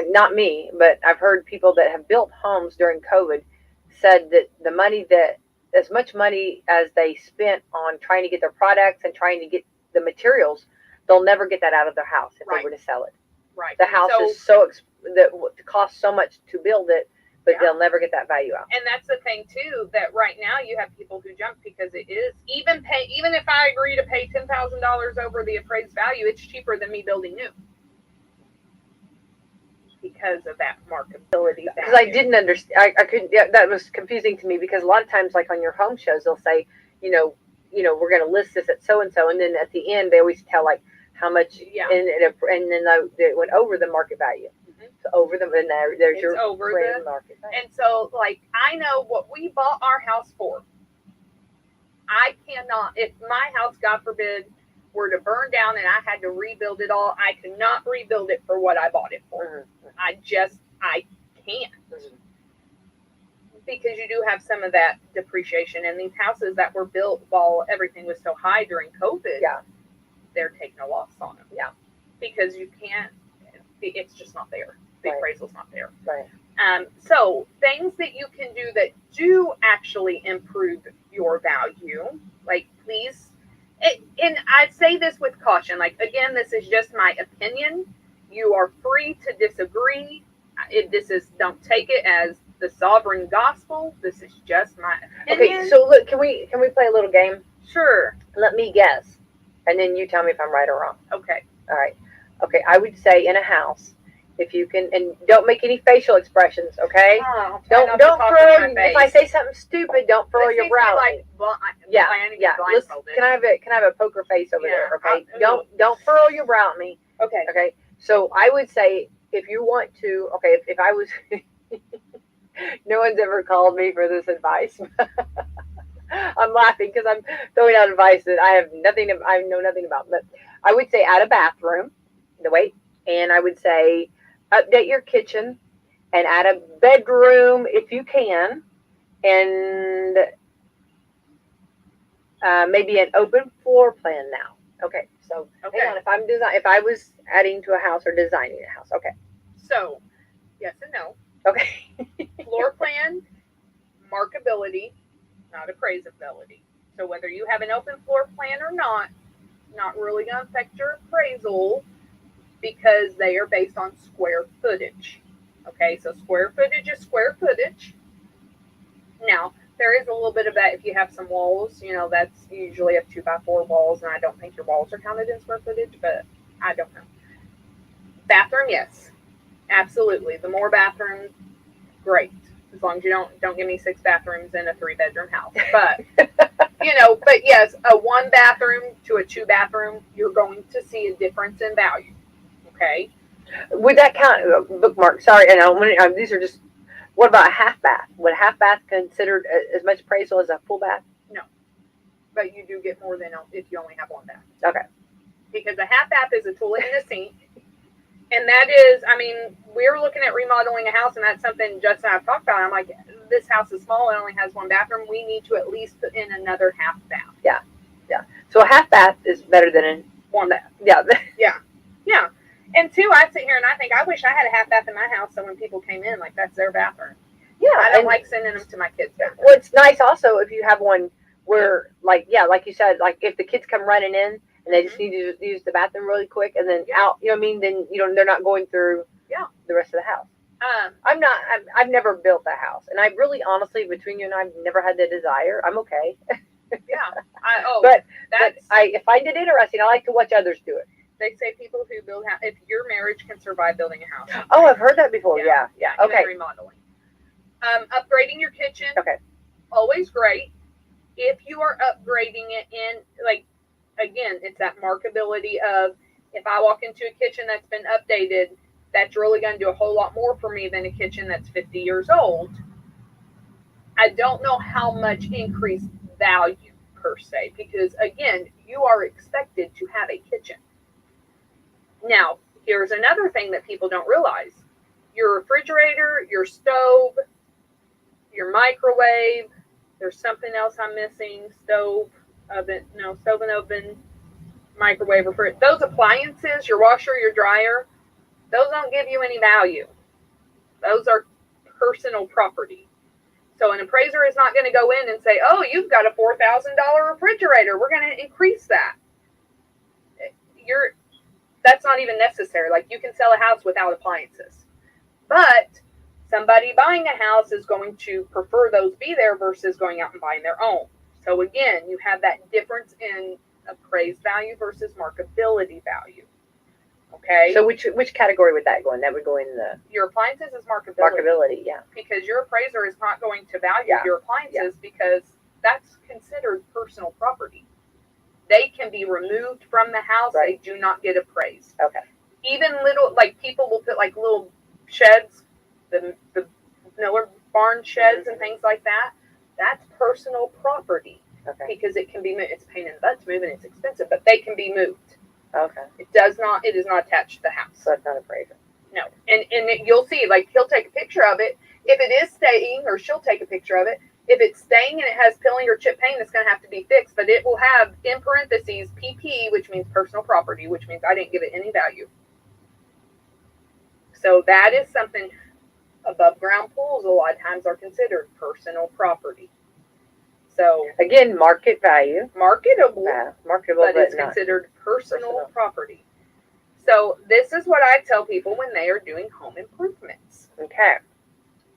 not me, but I've heard people that have built homes during COVID said that as much money as they spent on trying to get their products and trying to get the materials, they'll never get that out of their house if they were to sell it. Right. The house is that costs so much to build it, but they'll never get that value out. And that's the thing too, that right now you have people who jump because it is even if I agree to pay $10,000 over the appraised value, it's cheaper than me building new. because of that marketability. Because I didn't understand. I couldn't. Yeah, that was confusing to me because a lot of times, like on your home shows, they'll say, we're going to list this at so and so, and then at the end they always tell like how much, and then they went over the market value. So over them, and there's your over the market value. And so, like, I know what we bought our house for. I cannot, if my house, God forbid, were to burn down and I had to rebuild it all, I could not rebuild it for what I bought it for. I can't. Because you do have some of that depreciation. And these houses that were built while everything was so high during COVID, they're taking a loss on them. Yeah. Because you can't, it's just not there. The appraisal's not there. Right. So things that you can do that do actually improve your value, like please, and I'd say this with caution, like again, this is just my opinion. You are free to disagree. Don't take it as the sovereign gospel. This is just my opinion. Okay, so look, can we play a little game? Sure. Let me guess, and then you tell me if I'm right or wrong. Okay. All right. Okay, I would say in a house, if you can, and don't make any facial expressions, okay? Don't furrow. If I say something stupid, don't furrow your brow. Yeah. Can I have a poker face over there? Okay. Don't furrow your brow at me. Okay. Okay. So I would say if you want to, okay, if I was, no one's ever called me for this advice. I'm laughing because I'm throwing out advice that I know nothing about. But I would say add a bathroom. And I would say update your kitchen and add a bedroom if you can, and maybe an open floor plan now. Okay, so hang on. If I was adding to a house or designing a house, okay. So, yes and no. Okay. Floor plan, markability, not appraisability. So whether you have an open floor plan or not really going to affect your appraisal, because they are based on square footage. Okay, so square footage is square footage. Now, there is a little bit of that if you have some walls, that's usually have 2x4 walls, and I don't think your walls are counted in square footage, but I don't know. Bathroom, yes, absolutely. The more bathrooms, great. As long as you don't give me 6 bathrooms in a 3-bedroom house. But, but yes, a 1 bathroom to a 2 bathroom, you're going to see a difference in value. Okay. Would that count? Bookmark. Sorry, and these are just. What about a half bath? Would a half bath considered as much appraisal as a full bath? No, but you do get more than if you only have 1 bath. Okay. Because a half bath is a toilet and a sink, and that is, we're looking at remodeling a house, and that's something Justin and I've talked about. I'm like, this house is small; it only has 1 bathroom. We need to at least put in another half bath. Yeah. So a half bath is better than a 1 bath. Yeah. And 2, I sit here and I think I wish I had a half bath in my house, so when people came in, like that's their bathroom. Yeah, I don't like sending them to my kids' bathroom. Well, it's nice also if you have one where, like you said, like if the kids come running in and they just need to use the bathroom really quick and then out, then they're not going through the rest of the house. I've never built a house, and I really, honestly, between you and I've never had the desire. I'm okay. But I find it interesting. I like to watch others do it. They say people who build house, if your marriage can survive building a house. Oh, I've heard that before. Yeah. Okay. Remodeling. Upgrading your kitchen. Okay. Always great. If you are upgrading it in, like, again, it's that markability of, if I walk into a kitchen that's been updated, that's really going to do a whole lot more for me than a kitchen that's 50 years old. I don't know how much increased value per se, because again, you are expected to have a kitchen. Now, here's another thing that people don't realize. Your refrigerator, your stove, your microwave, there's something else I'm missing, stove and oven, microwave, refrigerator. Those appliances, your washer, your dryer, those don't give you any value. Those are personal property. So an appraiser is not going to go in and say, oh, you've got a $4,000 refrigerator, we're going to increase that. That's not even necessary. Like, you can sell a house without appliances. But somebody buying a house is going to prefer those be there versus going out and buying their own. So again, you have that difference in appraised value versus markability value. Okay. So which category would that go in? That would go in the your appliances is marketability. Marketability, yeah. Because your appraiser is not going to value your appliances because that's considered personal property. They can be removed from the house. Right. They do not get appraised. Okay. Even little, like people will put like little sheds, the Miller barn sheds and things like that. That's personal property. Okay. Because it can be moved. It's a pain in the butt to move and it's expensive, but they can be moved. Okay. It is not attached to the house. So it's not appraisal. No. And you'll see, like, he'll take a picture of it. If it is staying, or she'll take a picture of it. If it's staying and it has peeling or chip paint, it's going to have to be fixed. But it will have, in parentheses, PP, which means personal property, which means I didn't give it any value. So that is something, above ground pools a lot of times are considered personal property. So again, market value. Marketable, but it's considered personal property. So this is what I tell people when they are doing home improvements. Okay.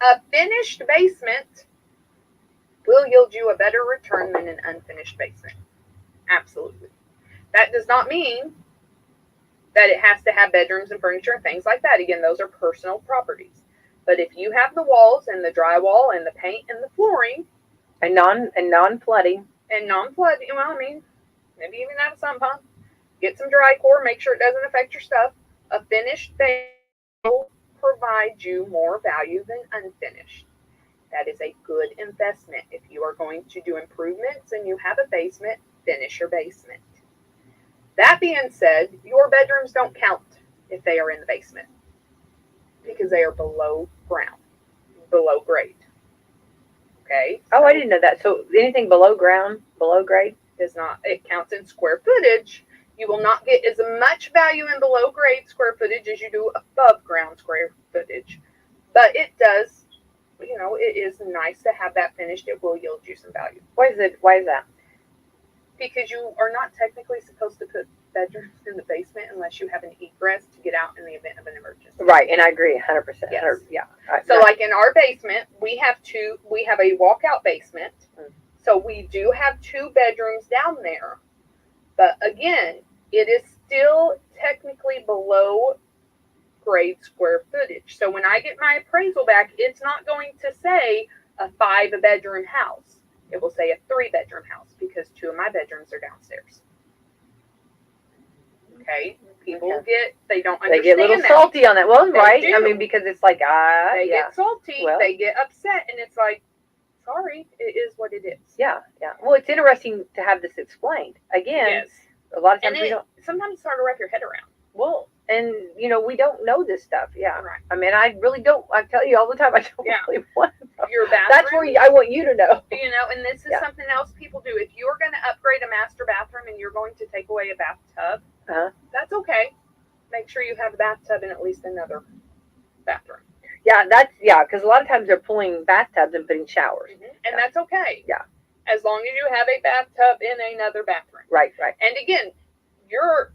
A finished basement will yield you a better return than an unfinished basement. Absolutely. That does not mean that it has to have bedrooms and furniture and things like that. Again, those are personal properties. But if you have the walls and the drywall and the paint and the flooring, and non-flooding, well, I mean, maybe even have a sump pump, get some dry core, make sure it doesn't affect your stuff. A finished basement will provide you more value than unfinished. That is a good investment. If you are going to do improvements and you have a basement, finish your basement. That being said, your bedrooms don't count if they are in the basement because they are below ground, below grade. Okay. Oh, I didn't know that. So anything below ground, below grade, does not. It counts in square footage. You will not get as much value in below grade square footage as you do above ground square footage, but it does. You know, it is nice to have that finished. It will yield you some value. Why is that? Because you are not technically supposed to put bedrooms in the basement unless you have an egress to get out in the event of an emergency. Right, and I agree 100%. Yes. Yeah. So like in our basement, we have a walkout basement. So we do have 2 bedrooms down there. But again, it is still technically below grade square footage. So when I get my appraisal back, it's not going to say a 5-bedroom house. It will say a 3-bedroom house because 2 of my bedrooms are downstairs. Okay? People they don't understand. They get a little salty on that. Well, right. I mean, because it's like, they get salty, they get upset, and it's like, sorry, it is what it is. Yeah, yeah. Well, it's interesting to have this explained. Again, a lot of times sometimes it's hard to wrap your head around. Well, and, you know, we don't know this stuff. Yeah. Right. I mean, I really don't. I tell you all the time, I don't really want to know. Your bathroom. That's where I want you to know. You know, and this is something else people do. If you're going to upgrade a master bathroom and you're going to take away a bathtub, that's okay. Make sure you have a bathtub in at least another bathroom. Yeah, because a lot of times they're pulling bathtubs and putting showers. And that's okay. Yeah. As long as you have a bathtub in another bathroom. Right, right. And again, your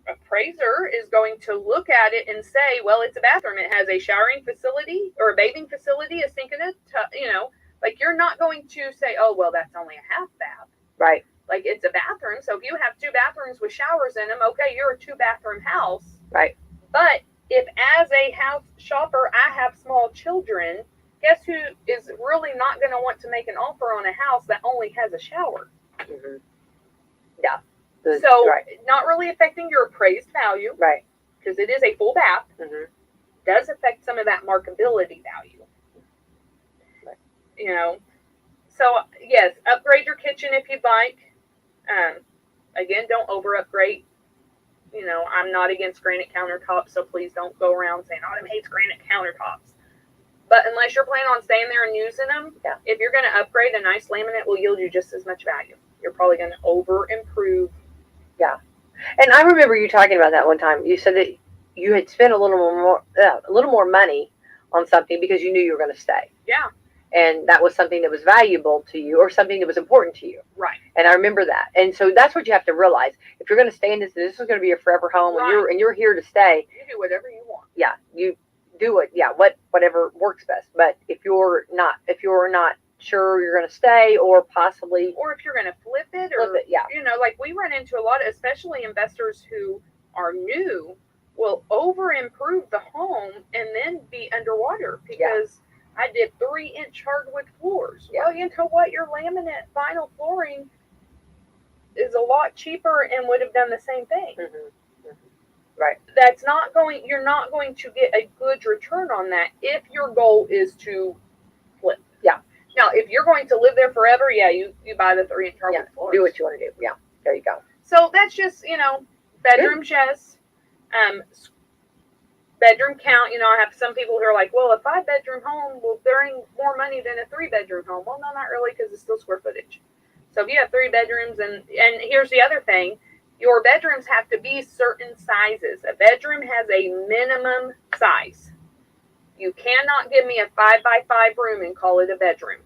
appraiser is going to look at it and say, well, it's a bathroom. It has a showering facility or a bathing facility, a sink and a tub, you know. Like, you're not going to say, oh, well, that's only a half bath. Right. Like, it's a bathroom. So if you have 2 bathrooms with showers in them, okay, you're a 2-bathroom house. Right. But if as a house shopper, I have small children, guess who is really not going to want to make an offer on a house that only has a shower? Mm-hmm. Yeah. So not really affecting your appraised value. Right. Because it is a full bath. Mm-hmm. Does affect some of that marketability value. Right. You know. So, yes, upgrade your kitchen if you'd like. Again, don't over-upgrade. You know, I'm not against granite countertops, so please don't go around saying, Autumn hates granite countertops. But unless you're planning on staying there and using them, if you're going to upgrade, a nice laminate will yield you just as much value. You're probably going to over-improve. Yeah. And I remember you talking about that one time. You said that you had spent a little more money on something because you knew you were going to stay. Yeah. And that was something that was valuable to you or something that was important to you. Right. And I remember that. And so that's what you have to realize. If you're going to stay in this is going to be your forever home and you're here to stay. You do whatever you want. Yeah. You do it. Yeah. Whatever works best. But if you're not sure you're going to stay or possibly. Or if you're going to flip it. You know, like we run into a lot of, especially investors who are new, will over improve the home and then be underwater because I did 3-inch hardwood floors. Well, you know what? Your laminate vinyl flooring is a lot cheaper and would have done the same thing. Right. That's not going. You're not going to get a good return on that if your goal is to flip. Yeah. Now, if you're going to live there forever, you buy the 3-inch hardwood floors. Do what you want to do. Yeah. There you go. So that's just bedrooms, yes. Bedroom count. I have some people who are like, well, a 5-bedroom home will bring more money than a 3-bedroom home. Well, no, not really, because it's still square footage. So if you have 3 bedrooms, and here's the other thing, your bedrooms have to be certain sizes. A bedroom has a minimum size. You cannot give me a 5x5 room and call it a bedroom.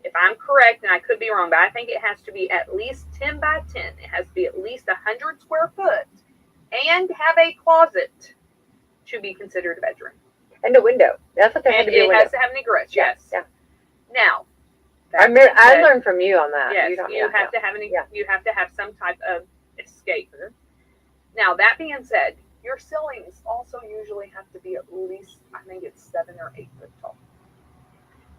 If I'm correct, and I could be wrong, but I think it has to be at least 10 by 10. It has to be at least 100 square foot and have a closet to be considered a bedroom. And a window. That's what they have to be. And it has to have an egress, yes. Yeah. Now, I learned from you on that. Yes, you have to have you have to have some type of escape. Now, that being said, your ceilings also usually have to be at least, I think it's 7 or 8 foot tall.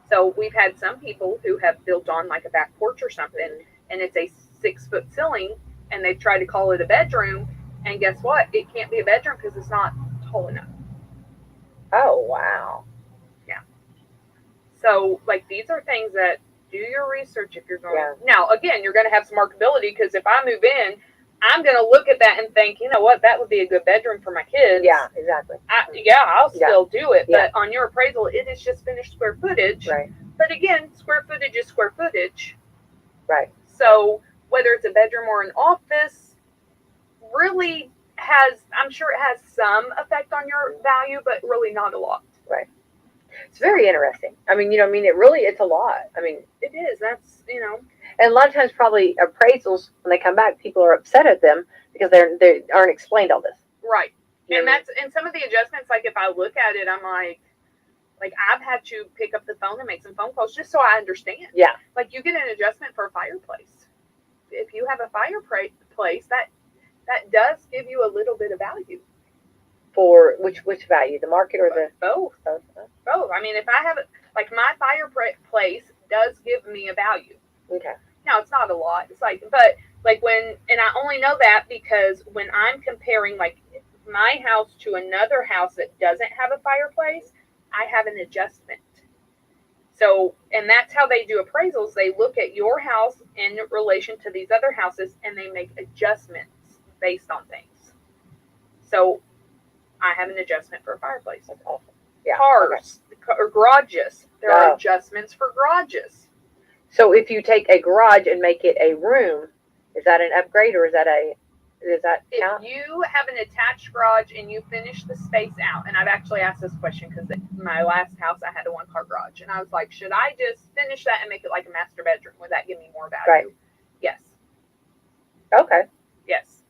So we've had some people who have built on like a back porch or something, and it's a 6-foot ceiling, and they've tried to call it a bedroom, and guess what? It can't be a bedroom because it's not tall enough. Oh, wow. Yeah. So, like, these are things that do your research if you're going. Yeah. Now, again, you're going to have some markability because if I move in, I'm going to look at that and think, you know what, that would be a good bedroom for my kids. Yeah, exactly. I'll still do it. Yeah. But on your appraisal, it is just finished square footage. Right. But again, square footage is square footage. Right. So whether it's a bedroom or an office really has, I'm sure it has some effect on your value, but really not a lot. Right. It's very interesting. I mean, it's a lot. I mean, it is. That's, And a lot of times, probably appraisals, when they come back, people are upset at them because they aren't explained all this. Right. And some of the adjustments, like if I look at it, I'm like I've had to pick up the phone and make some phone calls just so I understand. Yeah. Like you get an adjustment for a fireplace. If you have a fireplace, that does give you a little bit of value. For which value? The market or the both? Both. I mean, if I have like my fireplace does give me a value. Okay. Now it's not a lot. It's like, but like and I only know that because when I'm comparing like my house to another house that doesn't have a fireplace, I have an adjustment. So, and that's how they do appraisals. They look at your house in relation to these other houses and they make adjustments based on things. So I have an adjustment for a fireplace. That's awesome. Yeah. Cars or garages. There are adjustments for garages. So if you take a garage and make it a room, is that an upgrade or does that count? If you have an attached garage and you finish the space out, and I've actually asked this question because my last house I had a 1-car garage, and I was like, should I just finish that and make it like a master bedroom? Would that give me more value? Right. Yes. Okay. Yes.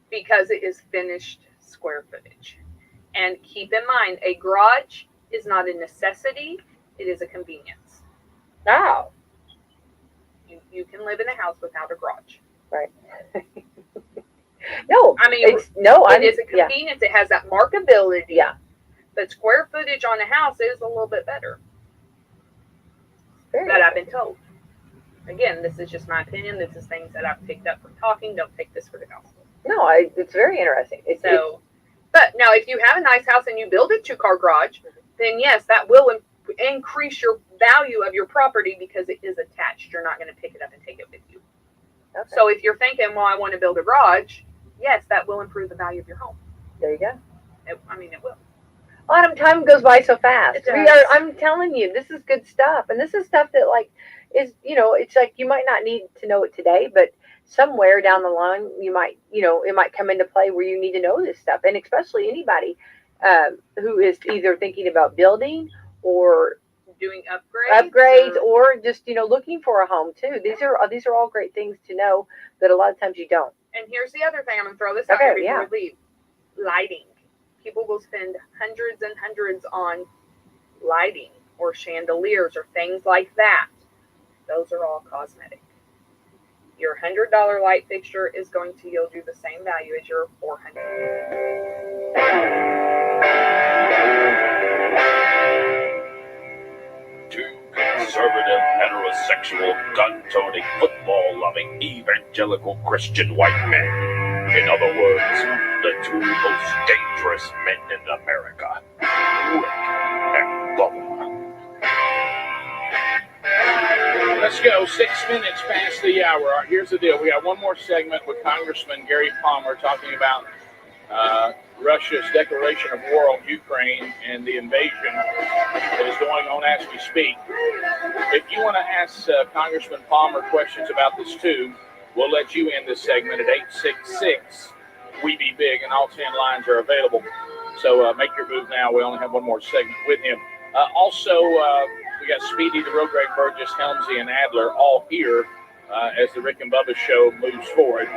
Because it is finished square footage. And keep in mind, a garage is not a necessity, it is a convenience. Oh. You can live in a house without a garage. Right. No. I mean, it is a convenience. Yeah. It has that markability. Yeah. But square footage on a house is a little bit better. That I've been told. Again, this is just my opinion. This is things that I've picked up from talking. Don't take this for the gospel. No, it's very interesting. But now if you have a nice house and you build a 2-car garage, then yes, that will increase your value of your property because it is attached. You're not going to pick it up and take it with you. Okay. So if you're thinking, well, I want to build a garage, yes, that will improve the value of your home. There you go. It will. Autumn, time goes by so fast. It I'm telling you, this is good stuff. And this is stuff that is, it's like you might not need to know it today, but somewhere down the line, you might, it might come into play where you need to know this stuff. And especially anybody who is either thinking about building or doing upgrades or just, looking for a home too. These are all great things to know that a lot of times you don't. And here's the other thing. I'm going to throw this out here before we leave. Lighting. People will spend hundreds and hundreds on lighting or chandeliers or things like that. Those are all cosmetic. your $100 light fixture is going to yield you the same value as your $400. Two conservative, heterosexual, gun-toting, football-loving, evangelical Christian white men. In other words, the two most dangerous men in America, Rick and Bubba. Let's go. 6 minutes past the hour. All right, here's the deal. We got one more segment with Congressman Gary Palmer talking about Russia's declaration of war on Ukraine and the invasion that is going on as we speak. If you want to ask Congressman Palmer questions about this too, we'll let you in this segment at 866-WE-BE-BIG, and all 10 lines are available. So make your move now. We only have one more segment with him. Also, we got Speedy, the Real Greg Burgess, Helmsy, and Adler all here as the Rick and Bubba show moves forward.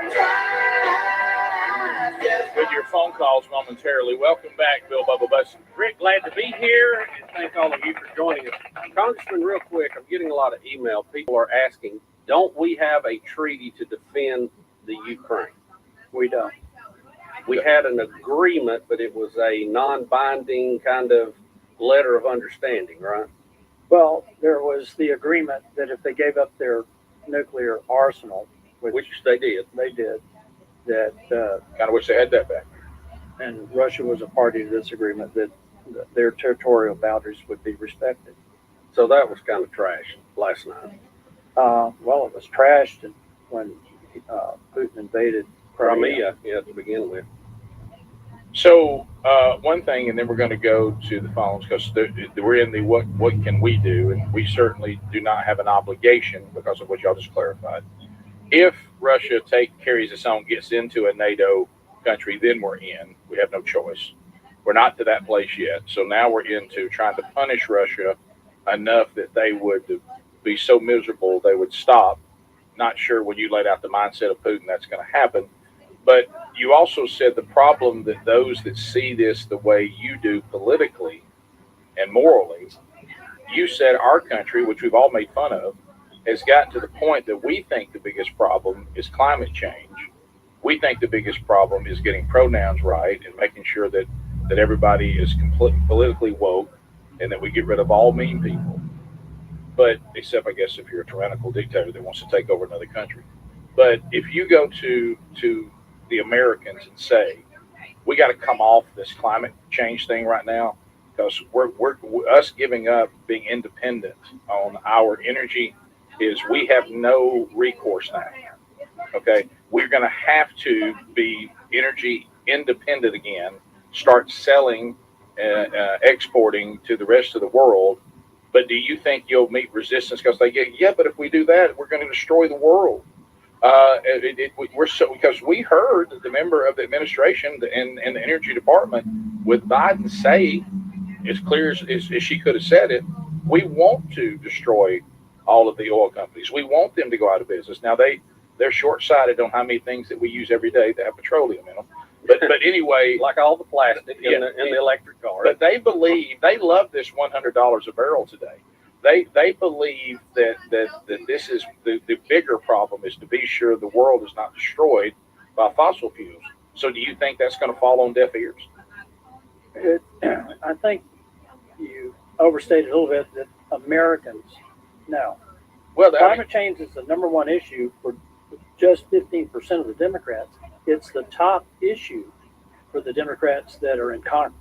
With your phone calls momentarily. Welcome back, Bill Bubba Bussey. Rick, glad to be here, and thank all of you for joining us. Congressman, real quick, I'm getting a lot of email. People are asking, don't we have a treaty to defend the Ukraine? We don't. We had an agreement, but it was a non-binding kind of letter of understanding, right? Well, there was the agreement that if they gave up their nuclear arsenal, Which they did. That Kind of wish they had that back. and Russia was a party to this agreement, that their territorial boundaries would be respected. So that was kind of trash last night. Well, it was trashed when Putin invaded Crimea. Yeah, to begin with. So one thing, and then we're going to go to the phones because we're in the what can we do, and we certainly do not have an obligation because of what y'all just clarified. If Russia carries its own, gets into a NATO country, then we're in. We have no choice. We're not to that place yet. So now we're into trying to punish Russia enough that they would be so miserable they would stop. Not sure when you laid out the mindset of Putin that's going to happen. But you also said the problem that those that see this the way you do politically and morally, you said our country, which we've all made fun of, has gotten to the point that we think the biggest problem is climate change. We think the biggest problem is getting pronouns right and making sure that everybody is completely politically woke and that we get rid of all mean people. But except, I guess, if you're a tyrannical dictator that wants to take over another country. But if you go to the Americans and say, we got to come off this climate change thing right now because we're us giving up being independent on our energy is we have no recourse now. Okay, we're going to have to be energy independent again, start selling, exporting to the rest of the world. But do you think you'll meet resistance because they get, yeah, but if we do that, we're going to destroy the world. Because we heard the member of the administration and the energy department with Biden say, as clear as she could have said it, we want to destroy all of the oil companies. We want them to go out of business. Now they're short-sighted on how many things that we use every day that have petroleum in them. But anyway, like all the plastic in the electric car. But they love this $100 a barrel today. They believe that this is the bigger problem is to be sure the world is not destroyed by fossil fuels. So do you think that's going to fall on deaf ears? I think you overstated a little bit that Americans know. Well, climate change is the number one issue for just 15% of the Democrats. It's the top issue for the Democrats that are in Congress.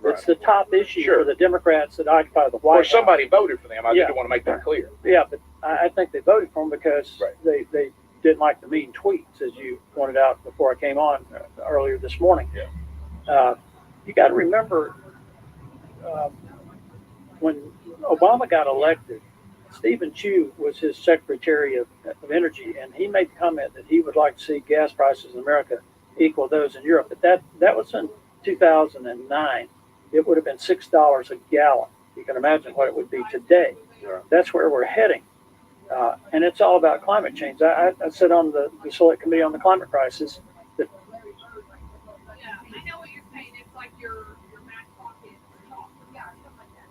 Right. It's the top issue for the Democrats that occupy the White House. Somebody voted for them. I didn't want to make that clear. Yeah, but I think they voted for them because they didn't like the mean tweets, as you pointed out before I came on earlier this morning. Yeah. You got to remember when Obama got elected, Stephen Chu was his Secretary of Energy, and he made the comment that he would like to see gas prices in America equal those in Europe. But that was in 2009. It would have been $6 a gallon. You can imagine what it would be today. That's where we're heading. And it's all about climate change. I sit on the Select Committee on the Climate Crisis. I know what you're saying. It's like your back pocket talk. Yeah, something like that.